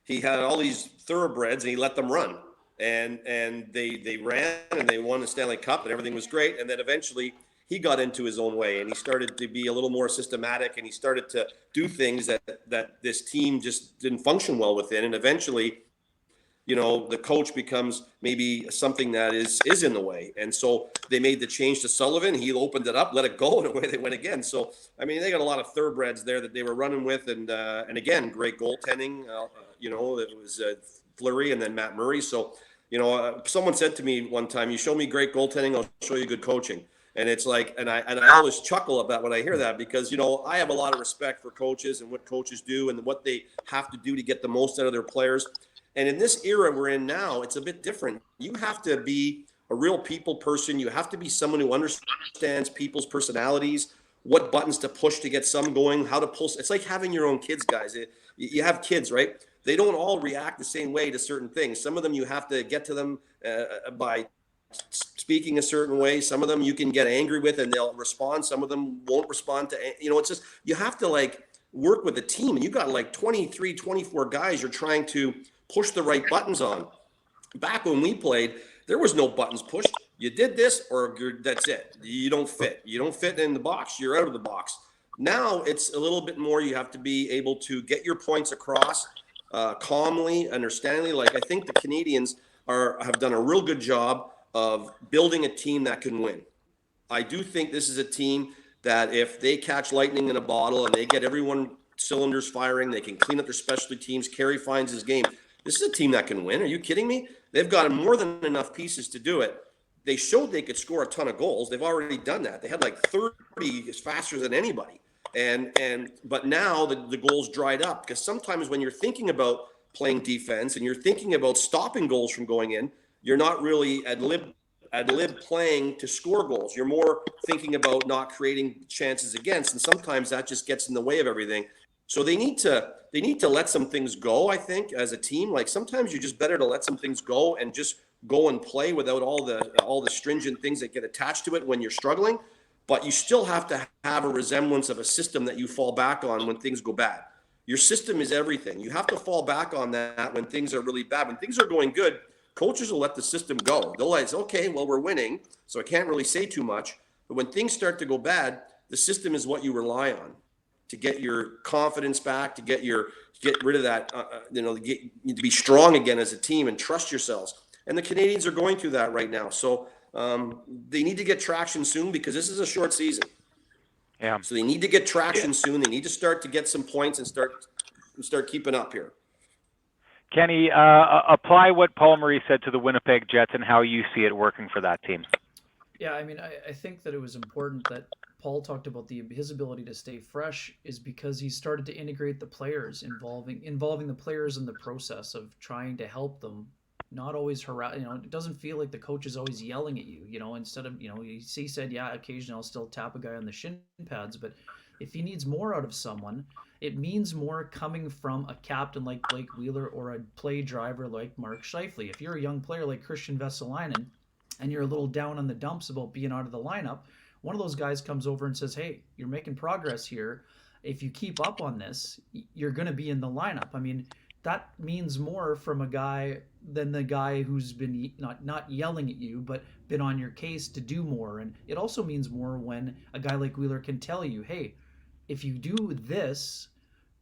He had all these thoroughbreds and he let them run, and they ran and they won the Stanley Cup and everything was great. And then eventually he got into his own way and he started to be a little more systematic, and he started to do things that this team just didn't function well within. And eventually, the coach becomes maybe something that is in the way. And so they made the change to Sullivan. He opened it up, let it go, and away they went again. So, I mean, they got a lot of thoroughbreds there that they were running with. And again, great goaltending. It was Fleury and then Matt Murray. So, someone said to me one time, you show me great goaltending, I'll show you good coaching. And it's like, and I always chuckle about when I hear that, because, I have a lot of respect for coaches and what coaches do and what they have to do to get the most out of their players. And in this era we're in now, it's a bit different. You have to be a real people person. You have to be someone who understands people's personalities, what buttons to push to get some going, how to pull. It's like having your own kids, guys. You have kids, right? They don't all react the same way to certain things. Some of them you have to get to them by speaking a certain way. Some of them you can get angry with and they'll respond. Some of them won't respond to, it's just, you have to like work with a team, and you got like 23, 24 guys you're trying to push the right buttons on. Back when we played, there was no buttons pushed. You did this or that's it. You don't fit. You don't fit in the box. You're out of the box. Now it's a little bit more. You have to be able to get your points across calmly, understandingly. Like I think the Canadiens have done a real good job of building a team that can win. I do think this is a team that if they catch lightning in a bottle and they get everyone cylinders firing, they can clean up their specialty teams. Carey finds his game. This is a team that can win. Are you kidding me? They've got more than enough pieces to do it. They showed they could score a ton of goals. They've already done that. They had like 30 faster than anybody. But now the goals dried up, because sometimes when you're thinking about playing defense and you're thinking about stopping goals from going in, you're not really ad lib playing to score goals. You're more thinking about not creating chances against, and sometimes that just gets in the way of everything. So they need to let some things go, I think, as a team. Like sometimes you're just better to let some things go and just go and play without all the stringent things that get attached to it when you're struggling. But you still have to have a resemblance of a system that you fall back on when things go bad. Your system is everything. You have to fall back on that when things are really bad. When things are going good, coaches will let the system go. They'll like, okay, well, we're winning, so I can't really say too much. But when things start to go bad, the system is what you rely on to get your confidence back, to get rid of that, to be strong again as a team and trust yourselves. And the Canadiens are going through that right now. So they need to get traction soon, because this is a short season. Yeah. So they need to get traction soon. They need to start to get some points and start keeping up here. Kenny, apply what Paul Maurice said to the Winnipeg Jets and how you see it working for that team. Yeah, I mean, I think that it was important that Paul talked about his ability to stay fresh is because he started to integrate the players, involving the players in the process of trying to help them, not always harass. It doesn't feel like the coach is always yelling at you. Instead of he said, yeah, occasionally I'll still tap a guy on the shin pads, but if he needs more out of someone, it means more coming from a captain like Blake Wheeler or a play driver like Mark Scheifele. If you're a young player like Christian Vesalainen and you're a little down on the dumps about being out of the lineup, one of those guys comes over and says, hey, you're making progress here. If you keep up on this, you're going to be in the lineup. I mean, that means more from a guy than the guy who's been not yelling at you, but been on your case to do more. And it also means more when a guy like Wheeler can tell you, hey, if you do this,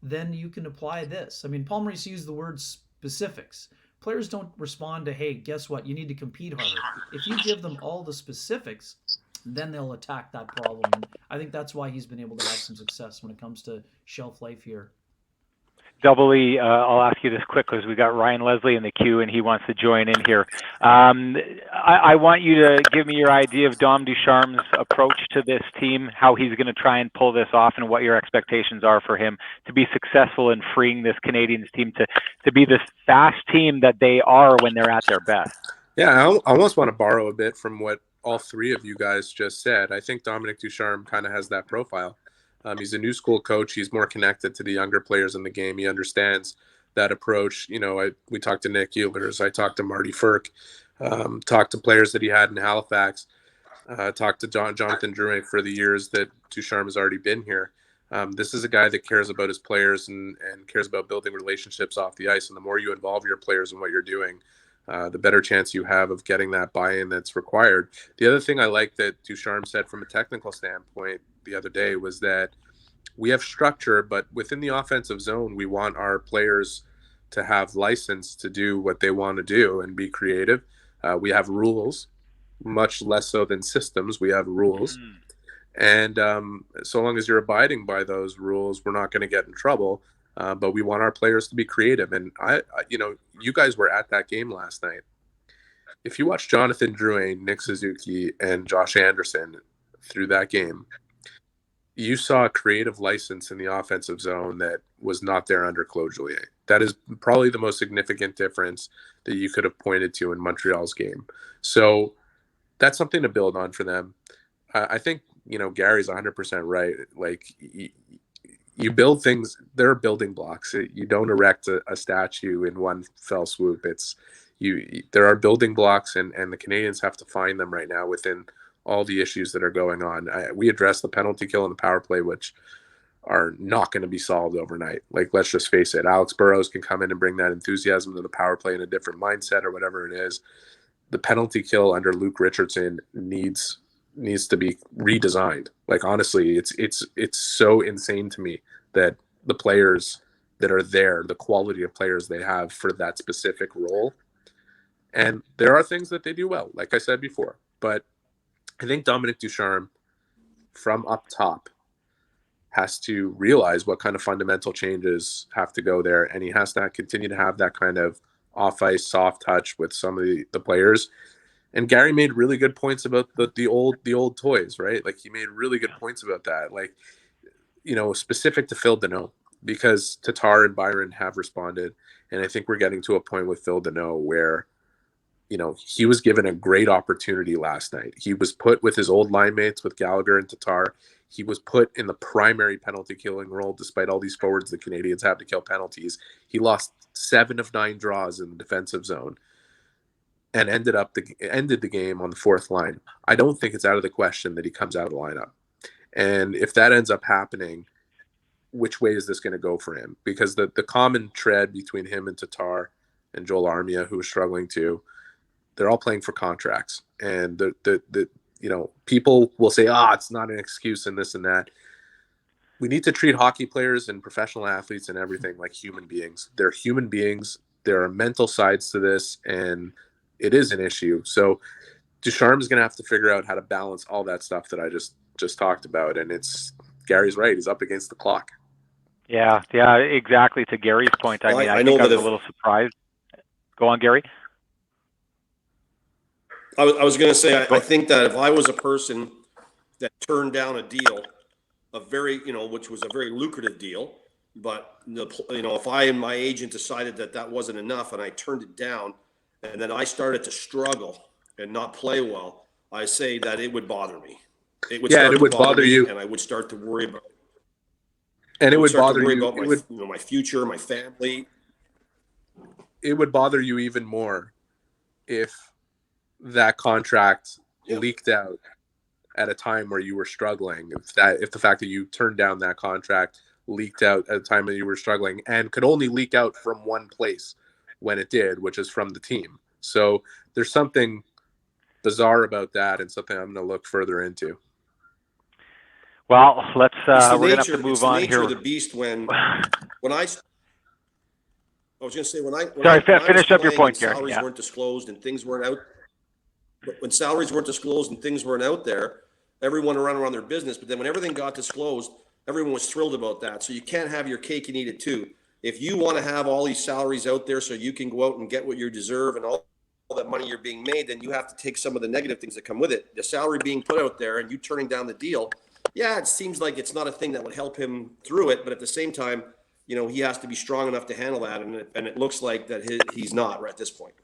then you can apply this. I mean, Paul Maurice used the word specifics. Players don't respond to, hey, guess what? You need to compete harder. If you give them all the specifics, then they'll attack that problem. And I think that's why he's been able to have some success when it comes to shelf life here. Doubly, I'll ask you this quick because we got Ryan Leslie in the queue and he wants to join in here. I want you to give me your idea of Dom Ducharme's approach to this team, how he's going to try and pull this off, and what your expectations are for him to be successful in freeing this Canadiens team to be this fast team that they are when they're at their best. Yeah, I almost want to borrow a bit from what all three of you guys just said. I think Dominic Ducharme kind of has that profile. He's a new school coach. He's more connected to the younger players in the game. He understands that approach. We talked to Nick Ehlers. I talked to Marty Firk. Talked to players that he had in Halifax. Talked to Jonathan Drouin for the years that Ducharme has already been here. This is a guy that cares about his players and cares about building relationships off the ice. And the more you involve your players in what you're doing, the better chance you have of getting that buy-in that's required. The other thing I like that Ducharme said from a technical standpoint the other day was that we have structure, but within the offensive zone, we want our players to have license to do what they want to do and be creative. We have rules, much less so than systems. We have rules. And so long as you're abiding by those rules, we're not going to get in trouble. But we want our players to be creative. And you guys were at that game last night. If you watch Jonathan Drouin, Nick Suzuki, and Josh Anderson through that game, you saw a creative license in the offensive zone that was not there under Claude Julien. That is probably the most significant difference that you could have pointed to in Montreal's game. So that's something to build on for them. I think, Gary's 100% right. Like, you build things, there are building blocks. You don't erect a statue in one fell swoop. There are building blocks, and the Canadiens have to find them right now within all the issues that are going on. We addressed the penalty kill and the power play, which are not going to be solved overnight. Like, let's just face it. Alex Burrows can come in and bring that enthusiasm to the power play in a different mindset or whatever it is. The penalty kill under Luke Richardson needs to be redesigned. Like, honestly, it's so insane to me that the players that are there, the quality of players they have for that specific role. And there are things that they do well, like I said before. But I think Dominic Ducharme, from up top, has to realize what kind of fundamental changes have to go there. And he has to continue to have that kind of off-ice soft touch with some of the players. And Garry made really good points about the old toys, right? Like, he made really good points about that. Like, specific to Phil Deneau, because Tatar and Byron have responded. And I think we're getting to a point with Phil Deneau where, he was given a great opportunity last night. He was put with his old line mates, with Gallagher and Tatar. He was put in the primary penalty killing role, despite all these forwards the Canadiens have to kill penalties. He lost 7 of 9 draws in the defensive zone and ended the game on the 4th line. I don't think it's out of the question that he comes out of the lineup. And if that ends up happening, which way is this going to go for him? Because the common thread between him and Tatar and Joel Armia, who is struggling too, they're all playing for contracts. And people will say, it's not an excuse and this and that. We need to treat hockey players and professional athletes and everything like human beings. They're human beings. There are mental sides to this, and it is an issue. So Ducharme is going to have to figure out how to balance all that stuff that I just talked about. And Gary's right. He's up against the clock. Yeah, exactly. To Gary's point, I think I was a little surprised. Go on, Garry. I was going to say, I think that if I was a person that turned down a deal, which was a very lucrative deal, but if I and my agent decided that wasn't enough and I turned it down, and then I started to struggle and not play well, I say that it would bother me. It would bother you, and I would start to worry about. And it would bother you about my future, my family. It would bother you even more if that contract leaked out at a time where you were struggling. If the fact that you turned down that contract leaked out at a time that you were struggling, and could only leak out from one place when it did, which is from the team. So there's something bizarre about that, and something I'm going to look further into. Well, we're going to have to move on here. It's the nature of the beast when I was going to say finish up your point, Garry. Salaries weren't disclosed and things weren't out. But when salaries weren't disclosed and things weren't out there, everyone around their business. But then when everything got disclosed, everyone was thrilled about that. So you can't have your cake and eat it too. If you want to have all these salaries out there so you can go out and get what you deserve and all that money you're being made, then you have to take some of the negative things that come with it. The salary being put out there and you turning down the deal, it seems like it's not a thing that would help him through it. But at the same time, he has to be strong enough to handle that. And it looks like that he's not right at this point.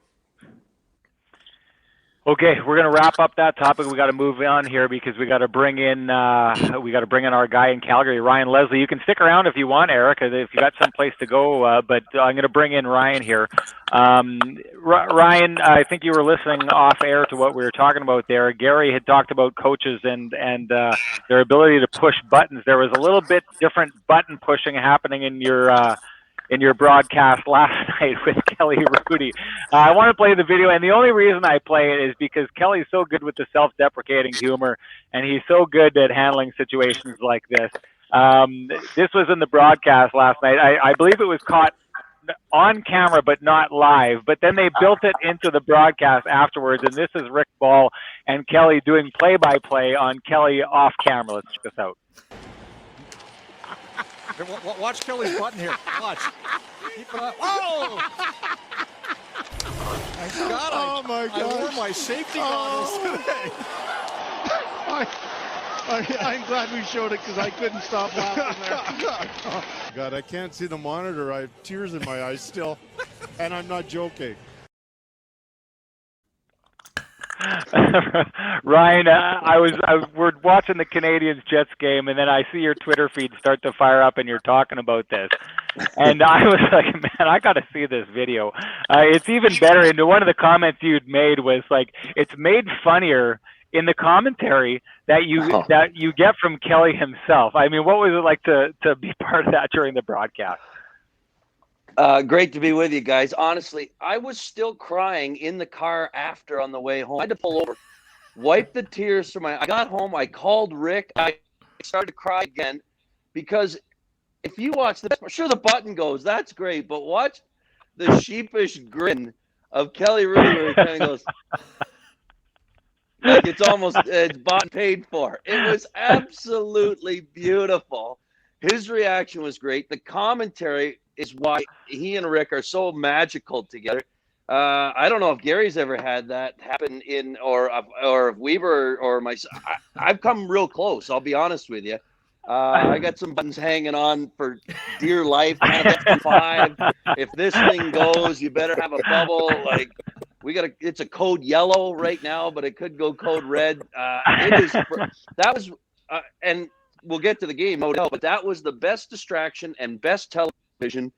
Okay, we're going to wrap up that topic. We got to move on here because we got to bring in our guy in Calgary, Ryan Leslie. You can stick around if you want, Eric, if you got someplace to go. But I'm going to bring in Ryan here. Ryan, I think you were listening off air to what we were talking about there. Garry had talked about coaches and their ability to push buttons. There was a little bit different button pushing happening in your broadcast last night with Kelly Hrudey. I want to play the video, and the only reason I play it is because Kelly's so good with the self-deprecating humor, and he's so good at handling situations like this. This was in the broadcast last night. I believe it was caught on camera but not live, but then they built it into the broadcast afterwards, and this is Rick Ball and Kelly doing play-by-play on Kelly off camera. Let's check this out. Watch Kelly's button here. Watch. Keep it up. Oh! My God. I wore my safety goggles today. I'm glad we showed it because I couldn't stop laughing there. God, I can't see the monitor. I have tears in my eyes still, and I'm not joking. Ryan, we're watching the Canadiens Jets game, and then I see your Twitter feed start to fire up, and you're talking about this, and I was like, man, I got to see this video. It's even better. And one of the comments you'd made was like, it's made funnier in the commentary that you get from Kelly himself. I mean, what was it like to be part of that during the broadcast? Great to be with you guys. Honestly, I was still crying in the car after on the way home. I had to pull over, wipe the tears from I got home. I called Rick. I started to cry again because if you watch sure the button goes, that's great, but watch the sheepish grin of Kelly Hrudey where he kind of goes like it's bought and paid for. It was absolutely beautiful. His reaction was great. The commentary is why he and Rick are so magical together. I don't know if Gary's ever had that happen or if Wiebe or myself. I've come real close. I'll be honest with you. I got some buttons hanging on for dear life. Kind of F5. If this thing goes, you better have a bubble. Like it's a code yellow right now, but it could go code red. And we'll get to the game, no doubt, but that was the best distraction and best television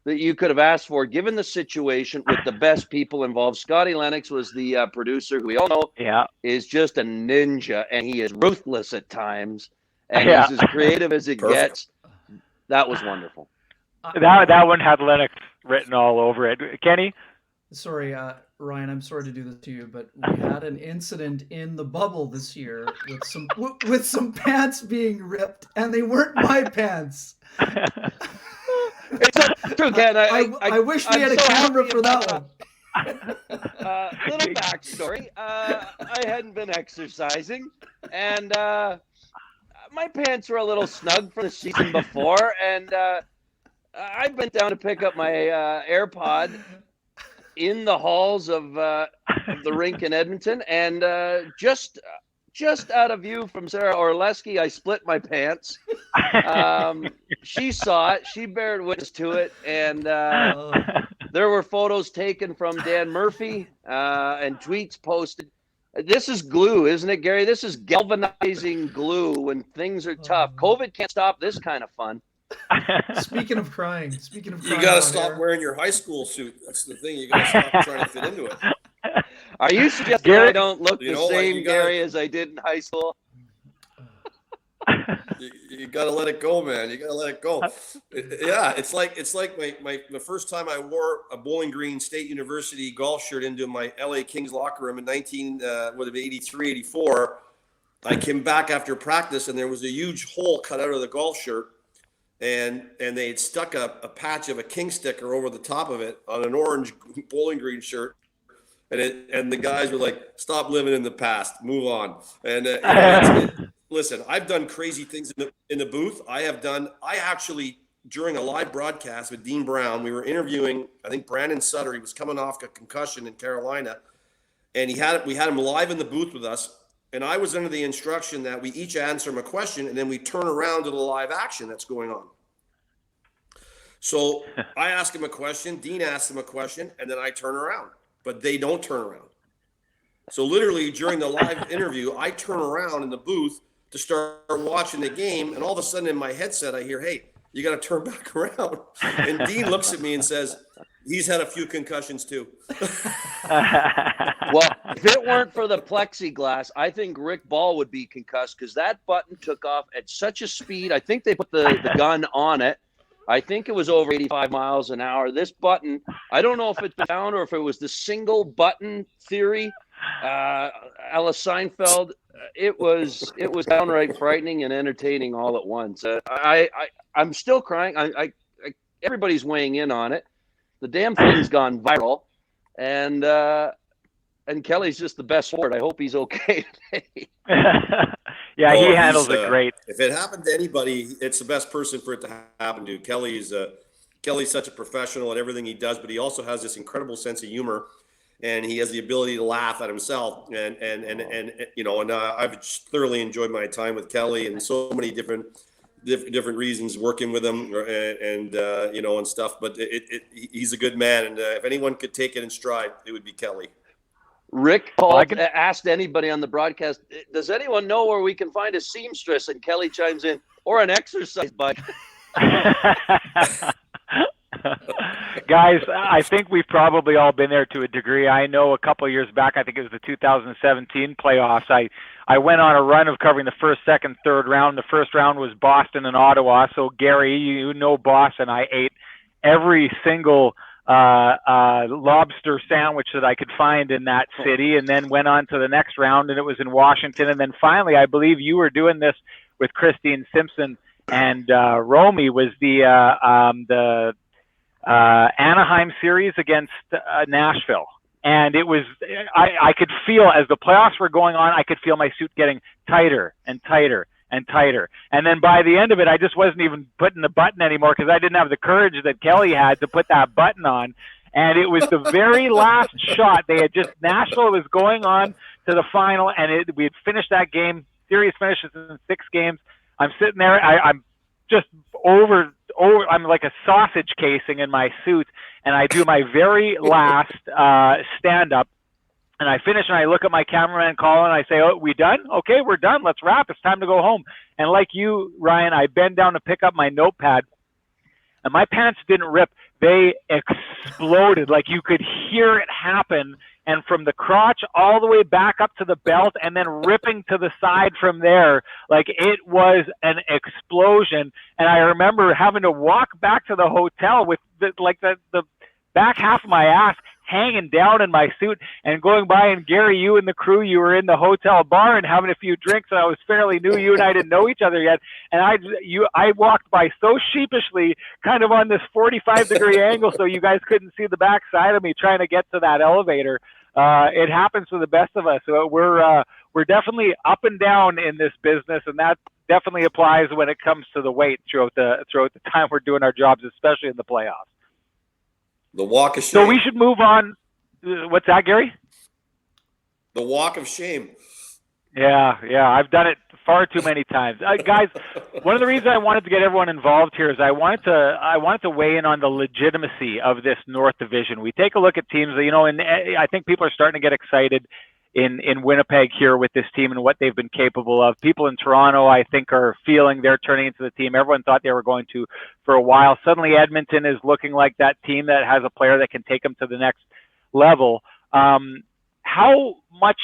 that you could have asked for, given the situation with the best people involved. Scotty Lennox was the producer, who we all know is just a ninja, and he is ruthless at times, and he's as creative as it gets. That was wonderful. That one had Lennox written all over it. Kenny? Sorry, Ryan, I'm sorry to do this to you, but we had an incident in the bubble this year with some pants being ripped, and they weren't my pants. It's true, Ken. I wish we had a camera for that one. Little backstory. I hadn't been exercising, and my pants were a little snug from the season before, and I went down to pick up my AirPod in the halls of the rink in Edmonton, and just out of view from Sarah Orleski, I split my pants. She saw it. She bared witness to it, and there were photos taken from Dan Murphy and tweets posted. This is glue, isn't it, Gary? This is galvanizing glue when things are tough. COVID can't stop this kind of fun. Speaking of crying, you got to stop wearing your high school suit. That's the thing. You got to stop trying to fit into it. Are you suggesting I don't look the same, Gary, as I did in high school? You got to let it go, man. You got to let it go. It's like the first time I wore a Bowling Green State University golf shirt into my LA Kings locker room in 83, 84. I came back after practice, and there was a huge hole cut out of the golf shirt. And they had stuck a patch of a king sticker over the top of it on an orange Bowling Green shirt, and the guys were like, "Stop living in the past, move on." And listen, I've done crazy things in the booth. I actually during a live broadcast with Dean Brown, we were interviewing, I think Brandon Sutter. He was coming off a concussion in Carolina, and we had him live in the booth with us. And I was under the instruction that we each answer him a question, and then we turn around to the live action that's going on. So I ask him a question, Dean asks him a question, and then I turn around. But they don't turn around. So literally during the live interview, I turn around in the booth to start watching the game, and all of a sudden in my headset I hear, "Hey, you got to turn back around." And Dean looks at me and says, "He's had a few concussions too." Well, if it weren't for the plexiglass, I think Rick Ball would be concussed, because that button took off at such a speed. I think they put the gun on it. I think it was over 85 miles an hour. This button, I don't know if it's been found or if it was the single button theory, Alice Seinfeld. It was downright frightening and entertaining all at once. I'm still crying. Everybody's weighing in on it. The damn thing's gone viral, and Kelly's just the best sport. I hope he's okay today. Yeah, he handles it great. If it happened to anybody, it's the best person for it to happen to. Kelly's such a professional at everything he does, but he also has this incredible sense of humor, and he has the ability to laugh at himself. And I've thoroughly enjoyed my time with Kelly, and so many different reasons working with him, and stuff. But he's a good man, and if anyone could take it in stride, it would be Kelly. Rick called, asked anybody on the broadcast, does anyone know where we can find a seamstress? And Kelly chimes in, or an exercise bike. Guys, I think we've probably all been there to a degree. I know a couple of years back, I think it was the 2017 playoffs, I went on a run of covering the first, second, third round. The first round was Boston and Ottawa. So, Gary, you know Boston. I ate every single lobster sandwich that I could find in that city, and then went on to the next round, and it was in Washington. And then finally, I believe you were doing this with Christine Simpson and Romy, was the Anaheim series against Nashville. And it was, I could feel, as the playoffs were going on, I could feel my suit getting tighter and tighter and tighter. And then by the end of it, I just wasn't even putting the button anymore, because I didn't have the courage that Kelly had to put that button on. And it was the very last shot. They had just, Nashville was going on to the final, and we had finished that game. Series finishes in 6 games. I'm sitting there. I'm just over. I'm like a sausage casing in my suit, and I do my very last stand-up, and I finish, and I look at my cameraman, Colin, and I say, "Oh, we done? Okay, we're done. Let's wrap. It's time to go home." And like you, Ryan, I bend down to pick up my notepad, and my pants didn't rip. They exploded. Like, you could hear it happen, and from the crotch all the way back up to the belt, and then ripping to the side from there. Like, it was an explosion. And I remember having to walk back to the hotel with the back half of my ass hanging down in my suit, and going by, and Gary, you and the crew, you were in the hotel bar and having a few drinks, and I was fairly new. You and I didn't know each other yet, and I walked by so sheepishly, kind of on this 45-degree angle, so you guys couldn't see the back side of me, trying to get to that elevator. It happens to the best of us. So we're definitely up and down in this business, and that definitely applies when it comes to the weight throughout the time we're doing our jobs, especially in the playoffs. The walk of shame. So we should move on. What's that, Gary? The walk of shame. Yeah, I've done it far too many times. Guys, one of the reasons I wanted to get everyone involved here is I wanted to weigh in on the legitimacy of this North Division. We take a look at teams, and I think people are starting to get excited in Winnipeg here with this team and what they've been capable of. People in Toronto, I think, are feeling they're turning into the team everyone thought they were going to for a while. Suddenly Edmonton is looking like that team that has a player that can take them to the next level. How much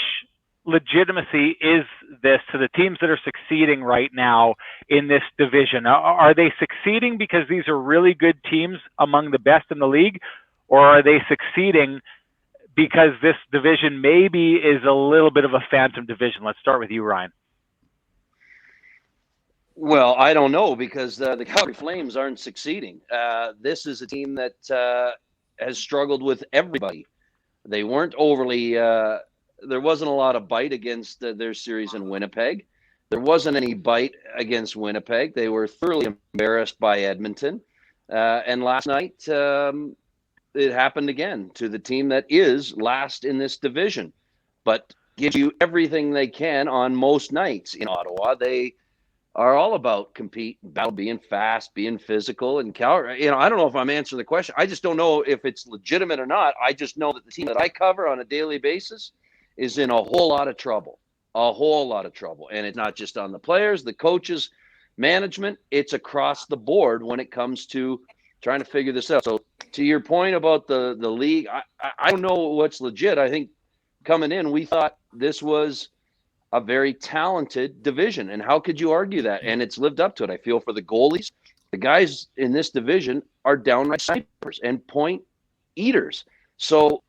legitimacy is this to the teams that are succeeding right now in this division? Are they succeeding because these are really good teams among the best in the league, or are they succeeding because this division maybe is a little bit of a phantom division? Let's start with you, Ryan. Well, I don't know, because the Calgary Flames aren't succeeding. This is a team that has struggled with everybody. They weren't overly there wasn't a lot of bite against their series in Winnipeg. There wasn't any bite against Winnipeg. They were thoroughly embarrassed by Edmonton. And last night, it happened again to the team that is last in this division, but gives you everything they can on most nights in Ottawa. They are all about compete, battle, being fast, being physical. And Calgary, I don't know if I'm answering the question. I just don't know if it's legitimate or not. I just know that the team that I cover on a daily basis is in a whole lot of trouble, And it's not just on the players, the coaches, management. It's across the board when it comes to trying to figure this out. So to your point about the league, I don't know what's legit. I think coming in, we thought this was a very talented division. And how could you argue that? And it's lived up to it. I feel for the goalies. The guys in this division are downright snipers and point eaters. So,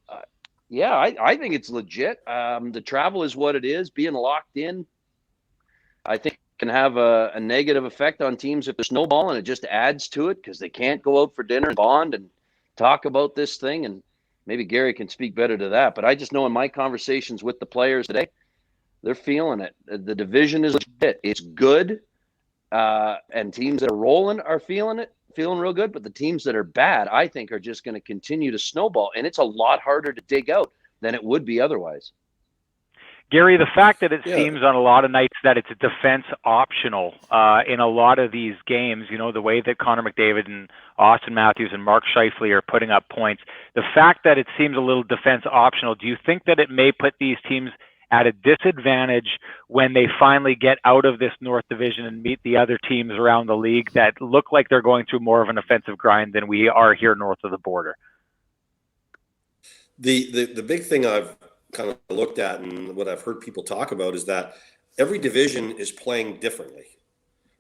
I think it's legit. The travel is what it is. Being locked in, I think, can have a negative effect on teams if they're snowballing. It just adds to it because they can't go out for dinner and bond and talk about this thing. And maybe Gary can speak better to that. But I just know in my conversations with the players today, they're feeling it. The division is legit. It's good. And teams that are rolling are feeling real good. But the teams that are bad, I think, are just going to continue to snowball. And it's a lot harder to dig out than it would be otherwise. Gary, the fact that it Yeah. seems on a lot of nights that it's defense optional in a lot of these games, the way that Connor McDavid and Austin Matthews and Mark Scheifele are putting up points, the fact that it seems a little defense optional, do you think that it may put these teams at a disadvantage when they finally get out of this North Division and meet the other teams around the league that look like they're going through more of an offensive grind than we are here north of the border? The big thing I've kind of looked at and what I've heard people talk about is that every division is playing differently.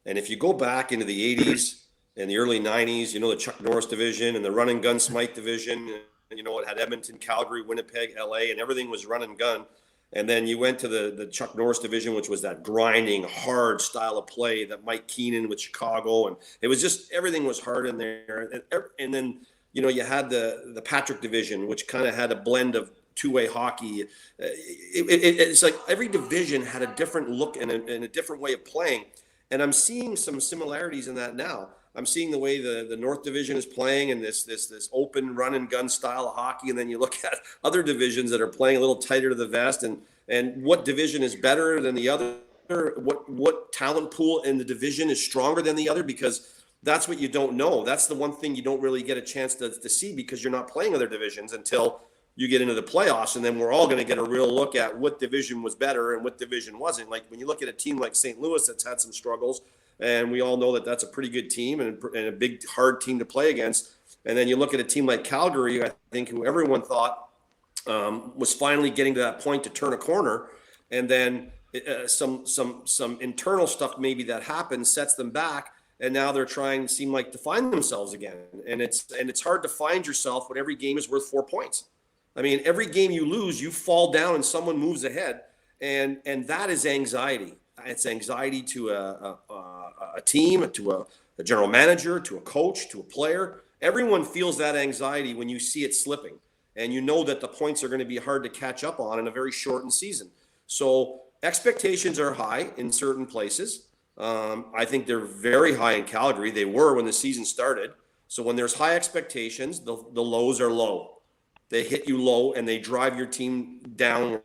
And if you go back into the 80s and the early 90s, the Chuck Norris division and the run and gun Smythe division, it had Edmonton, Calgary, Winnipeg, LA, and everything was run and gun. And then you went to the Chuck Norris division, which was that grinding, hard style of play that Mike Keenan with Chicago. And it was just, everything was hard in there. And then, you had the Patrick division, which kind of had a blend of two-way hockey. It's like every division had a different look and a different way of playing. And I'm seeing some similarities in that now. I'm seeing the way the North Division is playing in this open run and gun style of hockey. And then you look at other divisions that are playing a little tighter to the vest, and what division is better than the other, what talent pool in the division is stronger than the other, because that's what you don't know. That's the one thing you don't really get a chance to see, because you're not playing other divisions until you get into the playoffs. And then we're all going to get a real look at what division was better and what division wasn't. Like when you look at a team like St. Louis that's had some struggles, and we all know that that's a pretty good team and a big, hard team to play against. And then you look at a team like Calgary, I think, who everyone thought was finally getting to that point to turn a corner. And then some internal stuff maybe that happens sets them back. And now they're trying to seem like to find themselves again. And it's hard to find yourself when every game is worth 4 points. I mean, every game you lose, you fall down and someone moves ahead. And that is anxiety. It's anxiety to a team, to a general manager, to a coach, to a player. Everyone feels that anxiety when you see it slipping. And you know that the points are going to be hard to catch up on in a very shortened season. So expectations are high in certain places. I think they're very high in Calgary. They were when the season started. So when there's high expectations, the lows are low. They hit you low and they drive your team down.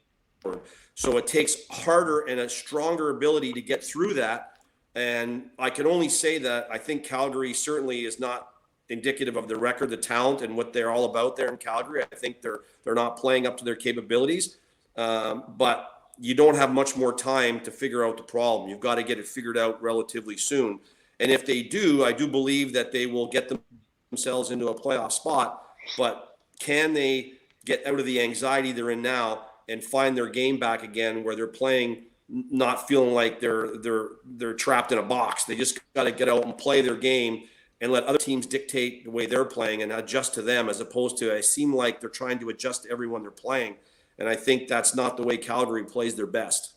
So it takes harder and a stronger ability to get through that. And I can only say that I think Calgary certainly is not indicative of the record, the talent, and what they're all about there in Calgary. I think they're not playing up to their capabilities. But you don't have much more time to figure out the problem. You've got to get it figured out relatively soon. And if they do, I do believe that they will get themselves into a playoff spot. But can they get out of the anxiety they're in now and find their game back again, where they're playing, not feeling like they're trapped in a box? They just got to get out and play their game and let other teams dictate the way they're playing and adjust to them, as opposed to, it seem like they're trying to adjust to everyone they're playing. And I think that's not the way Calgary plays their best.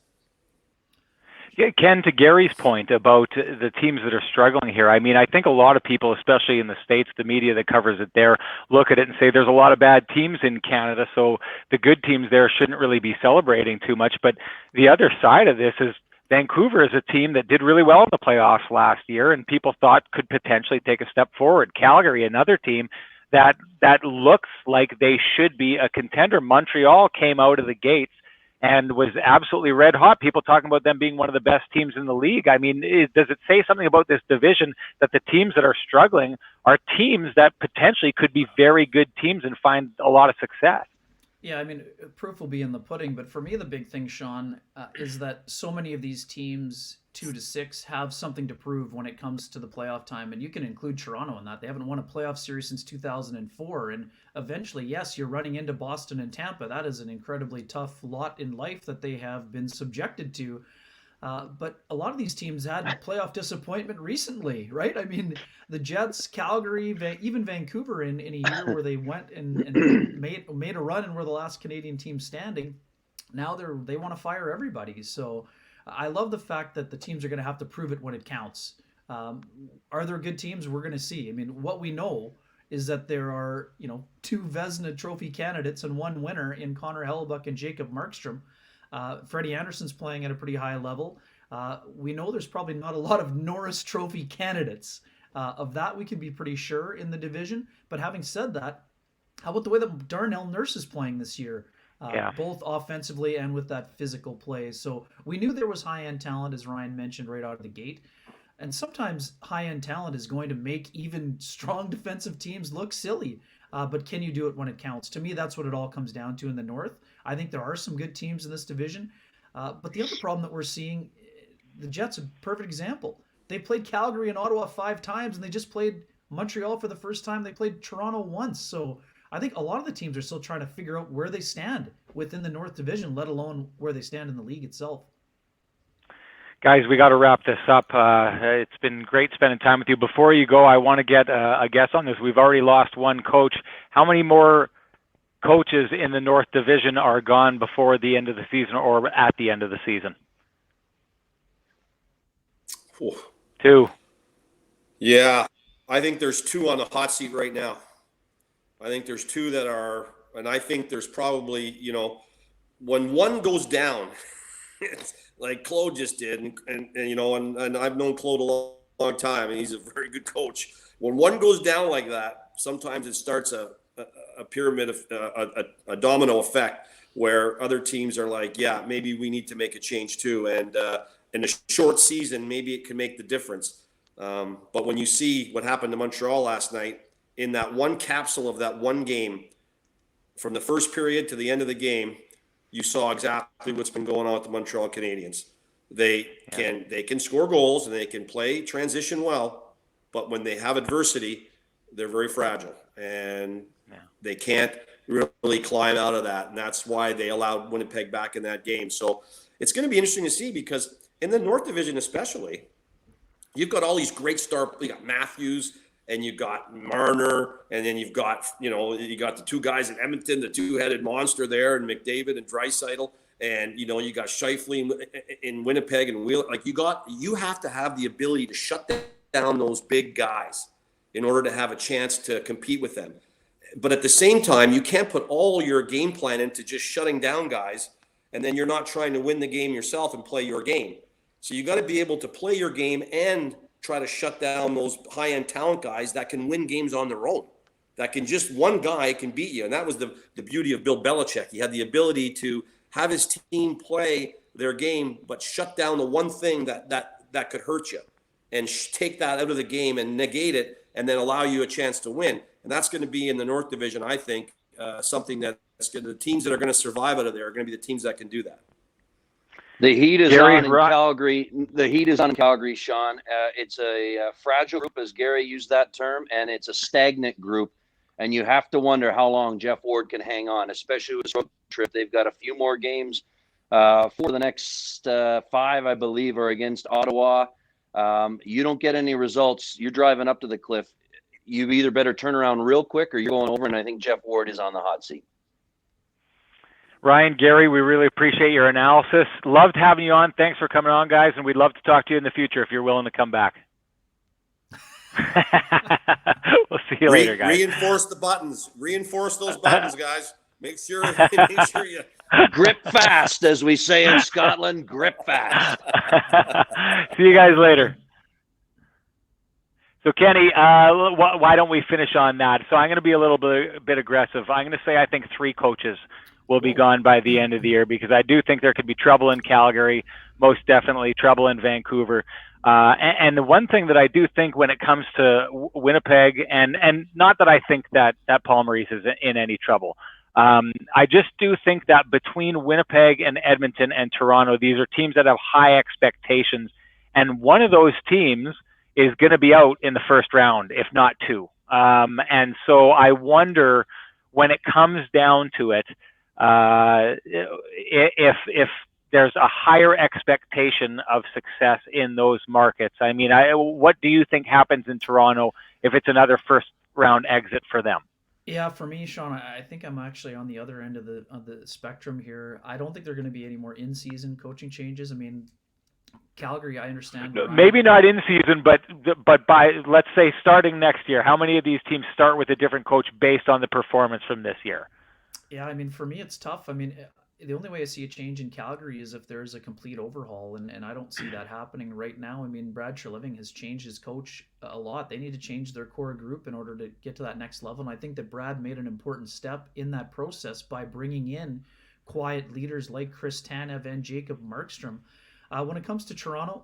Yeah, Ken, to Gary's point about the teams that are struggling here, I mean, I think a lot of people, especially in the States, the media that covers it there, look at it and say there's a lot of bad teams in Canada, so the good teams there shouldn't really be celebrating too much. But the other side of this is Vancouver is a team that did really well in the playoffs last year and people thought could potentially take a step forward. Calgary, another team that looks like they should be a contender. Montreal came out of the gates and was absolutely red hot. People talking about them being one of the best teams in the league. I mean, does it say something about this division that the teams that are struggling are teams that potentially could be very good teams and find a lot of success? Yeah, I mean, proof will be in the pudding. But for me, the big thing, Sean, is that so many of these teams, 2 to 6, have something to prove when it comes to the playoff time. And you can include Toronto in that. They haven't won a playoff series since 2004. And eventually, yes, you're running into Boston and Tampa. That is an incredibly tough lot in life that they have been subjected to. But a lot of these teams had playoff disappointment recently, right? I mean, the Jets, Calgary, even Vancouver in a year where they went and made a run and were the last Canadian team standing. Now they want to fire everybody. So I love the fact that the teams are going to have to prove it when it counts. Are there good teams? We're going to see. I mean, what we know is that there are, 2 Vezina Trophy candidates and 1 winner in Connor Hellebuyck and Jacob Markstrom. Freddie Anderson's playing at a pretty high level. We know there's probably not a lot of Norris Trophy candidates. Of that, we can be pretty sure in the division. But having said that, how about the way that Darnell Nurse is playing this year? both offensively and with that physical play. So we knew there was high-end talent, as Ryan mentioned, right out of the gate. And sometimes high-end talent is going to make even strong defensive teams look silly. But can you do it when it counts? To me, that's what it all comes down to in the North. I think there are some good teams in this division. But the other problem that we're seeing, the Jets, a perfect example. They played Calgary and Ottawa 5 times, and they just played Montreal for the first time. They played Toronto once. So I think a lot of the teams are still trying to figure out where they stand within the North Division, let alone where they stand in the league itself. Guys, we got to wrap this up. It's been great spending time with you. Before you go, I want to get a guess on this. We've already lost one coach. How many more coaches in the North Division are gone before the end of the season or at the end of the season? Ooh. 2. Yeah, I think there's 2 on the hot seat right now. I think there's 2 that are, and I think there's probably, when one goes down, it's like Claude just did, and I've known Claude a long time, and he's a very good coach. When one goes down like that, sometimes it starts a pyramid of a domino effect where other teams are like, yeah, maybe we need to make a change too, and in a short season, maybe it can make the difference. But when you see what happened to Montreal last night, in that one capsule of that one game, from the first period to the end of the game, you saw exactly what's been going on with the Montreal Canadiens. They can score goals and they can play transition well, but when they have adversity, they're very fragile and they can't really climb out of that. And that's why they allowed Winnipeg back in that game. So it's going to be interesting to see, because in the North Division especially, you've got all these great you got Matthews and you got Marner, and then you've got, you got the 2 guys in Edmonton, the 2-headed monster there, and McDavid and Draisaitl, and, you got Scheifele in Winnipeg and Wheel. Like you have to have the ability to shut down those big guys in order to have a chance to compete with them. But at the same time, you can't put all your game plan into just shutting down guys, and then you're not trying to win the game yourself and play your game. So you got to be able to play your game and try to shut down those high-end talent guys that can win games on their own. That can just, one guy can beat you. And that was the beauty of Bill Belichick. He had the ability to have his team play their game, but shut down the one thing that could hurt you and take that out of the game and negate it, and then allow you a chance to win. And that's going to be in the North Division, I think, something that's going to, the teams that are going to survive out of there are going to be the teams that can do that. The heat is on in Calgary. The heat is on in Calgary, Sean. It's a fragile group, as Garry used that term, and it's a stagnant group. And you have to wonder how long Jeff Ward can hang on, especially with this road trip. They've got a few more games for the next 5, I believe, are against Ottawa. You don't get any results, you're driving up to the cliff. You either better turn around real quick or you're going over, and I think Jeff Ward is on the hot seat. Ryan, Garry, we really appreciate your analysis. Loved having you on. Thanks for coming on, guys, and we'd love to talk to you in the future if you're willing to come back. We'll see you later, guys. Reinforce the buttons. Reinforce those buttons, guys. Make sure you grip fast, as we say in Scotland. Grip fast. See you guys later. So, Kenny, why don't we finish on that? So I'm going to be a little bit aggressive. I'm going to say I think 3 coaches will be gone by the end of the year, because I do think there could be trouble in Calgary, most definitely trouble in Vancouver. And the one thing that I do think when it comes to Winnipeg, and not that I think that Paul Maurice is in any trouble, I just do think that between Winnipeg and Edmonton and Toronto, these are teams that have high expectations, and one of those teams is going to be out in the first round, if not 2. And so I wonder, when it comes down to it, if there's a higher expectation of success in those markets. I mean, what do you think happens in Toronto if it's another first round exit for them? Yeah, for me, Sean, I think I'm actually on the other end of the spectrum here. I don't think there are going to be any more in-season coaching changes. I mean, Calgary, I understand. Maybe not in season, but by, let's say, starting next year, how many of these teams start with a different coach based on the performance from this year? Yeah, I mean, for me, it's tough. I mean, the only way I see a change in Calgary is if there's a complete overhaul, and I don't see that happening right now. I mean, Brad Treliving has changed his coach a lot. They need to change their core group in order to get to that next level, and I think that Brad made an important step in that process by bringing in quiet leaders like Chris Tanev and Jacob Markstrom. When it comes to Toronto,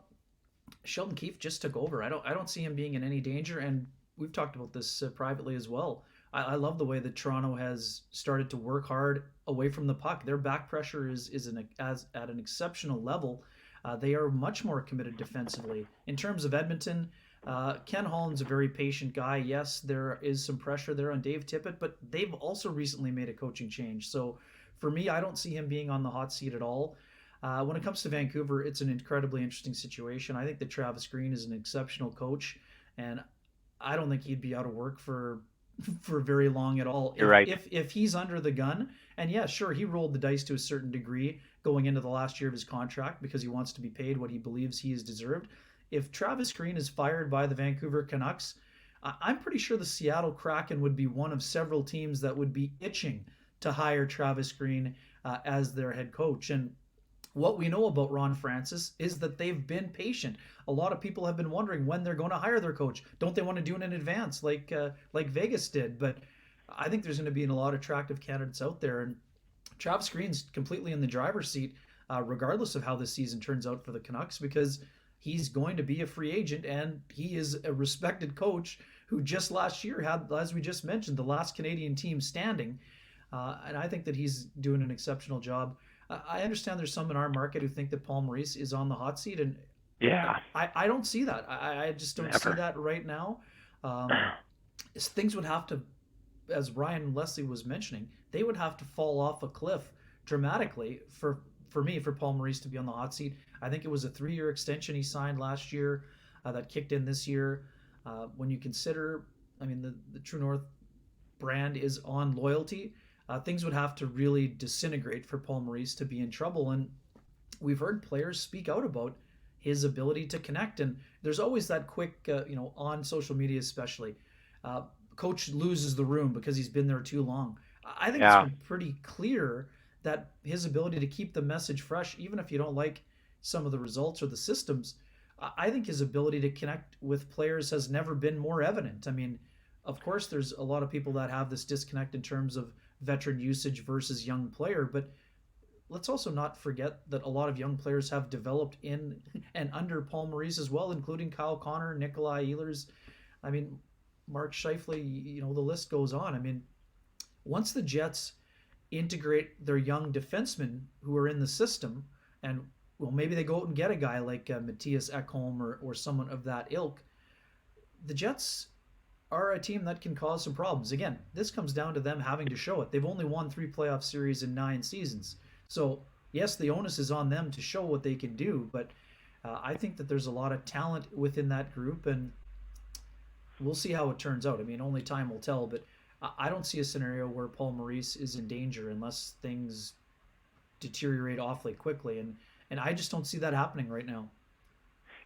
Sheldon Keefe just took over. I don't see him being in any danger, and we've talked about this privately as well. I love the way that Toronto has started to work hard away from the puck. Their back pressure is at an exceptional level. They are much more committed defensively. In terms of Edmonton, Ken Holland's a very patient guy. Yes, there is some pressure there on Dave Tippett, but they've also recently made a coaching change. So for me, I don't see him being on the hot seat at all. When it comes to Vancouver, it's an incredibly interesting situation. I think that Travis Green is an exceptional coach, and I don't think he'd be out of work for very long at all. You're right. If he's under the gun, and yeah, sure, he rolled the dice to a certain degree going into the last year of his contract because he wants to be paid what he believes he is deserved. If Travis Green is fired by the Vancouver Canucks, I'm pretty sure the Seattle Kraken would be one of several teams that would be itching to hire Travis Green as their head coach. And what we know about Ron Francis is that they've been patient. A lot of people have been wondering when they're going to hire their coach. Don't they want to do it in advance like Vegas did? But I think there's going to be a lot of attractive candidates out there. And Travis Green's completely in the driver's seat, regardless of how this season turns out for the Canucks, because he's going to be a free agent, and he is a respected coach who just last year had, as we just mentioned, the last Canadian team standing. And I think that he's doing an exceptional job. I understand there's some in our market who think that Paul Maurice is on the hot seat, and yeah, I don't see that. I just don't see that right now. Things would have to, as Ryan Leslie was mentioning, they would have to fall off a cliff dramatically for Paul Maurice to be on the hot seat. I think it was a 3-year extension he signed last year that kicked in this year. When you consider, I mean, the True North brand is on loyalty. Things would have to really disintegrate for Paul Maurice to be in trouble. And we've heard players speak out about his ability to connect. And there's always that quick, on social media especially, coach loses the room because he's been there too long. I think it's been pretty clear that his ability to keep the message fresh, even if you don't like some of the results or the systems, I think his ability to connect with players has never been more evident. I mean, of course, there's a lot of people that have this disconnect in terms of veteran usage versus young player, but let's also not forget that a lot of young players have developed in and under Paul Maurice as well, including Kyle Connor, Nikolai Ehlers. I mean, Mark Scheifele, the list goes on. I mean, once the Jets integrate their young defensemen who are in the system, and well, maybe they go out and get a guy like Matthias Ekholm or someone of that ilk, the Jets are a team that can cause some problems. Again, this comes down to them having to show it. They've only won 3 playoff series in 9 seasons. So, yes, the onus is on them to show what they can do, but I think that there's a lot of talent within that group, and we'll see how it turns out. I mean, only time will tell, but I don't see a scenario where Paul Maurice is in danger unless things deteriorate awfully quickly, and I just don't see that happening right now.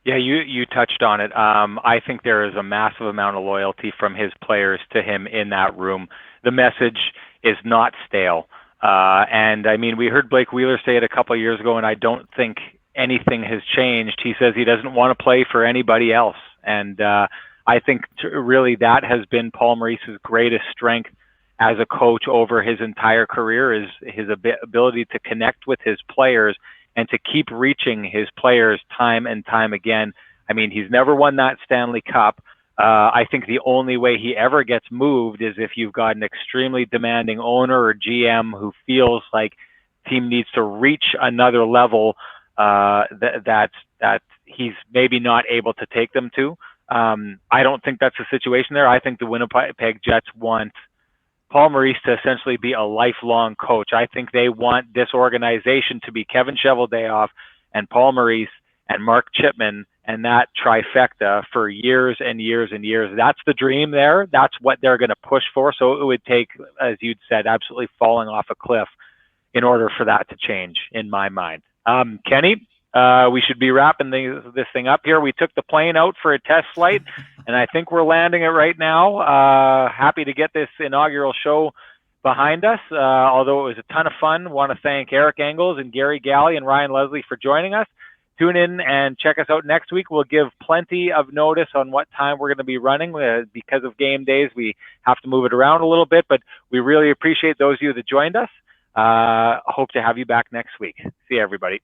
Yeah, you touched on it. I think there is a massive amount of loyalty from his players to him in that room. The message is not stale. And I mean, we heard Blake Wheeler say it a couple of years ago, and I don't think anything has changed. He says he doesn't want to play for anybody else. And I think really that has been Paul Maurice's greatest strength as a coach over his entire career, is his ability to connect with his players and to keep reaching his players time and time again. I mean, he's never won that Stanley Cup. I think the only way he ever gets moved is if you've got an extremely demanding owner or GM who feels like the team needs to reach another level that he's maybe not able to take them to. I don't think that's the situation there. I think the Winnipeg Jets want Paul Maurice to essentially be a lifelong coach. I think they want this organization to be Kevin Cheveldayoff and Paul Maurice and Mark Chipman and that trifecta for years and years and years. That's the dream there. That's what they're going to push for. So it would take, as you'd said, absolutely falling off a cliff in order for that to change, in my mind. Kenny, we should be wrapping this thing up here. We took the plane out for a test flight, and I think we're landing it right now. Happy to get this inaugural show behind us, although it was a ton of fun. Want to thank Eric Engels and Garry Galley and Ryan Leslie for joining us. Tune in and check us out next week. We'll give plenty of notice on what time we're going to be running. Because of game days, we have to move it around a little bit, but we really appreciate those of you that joined us. hope to have you back next week. See you, everybody.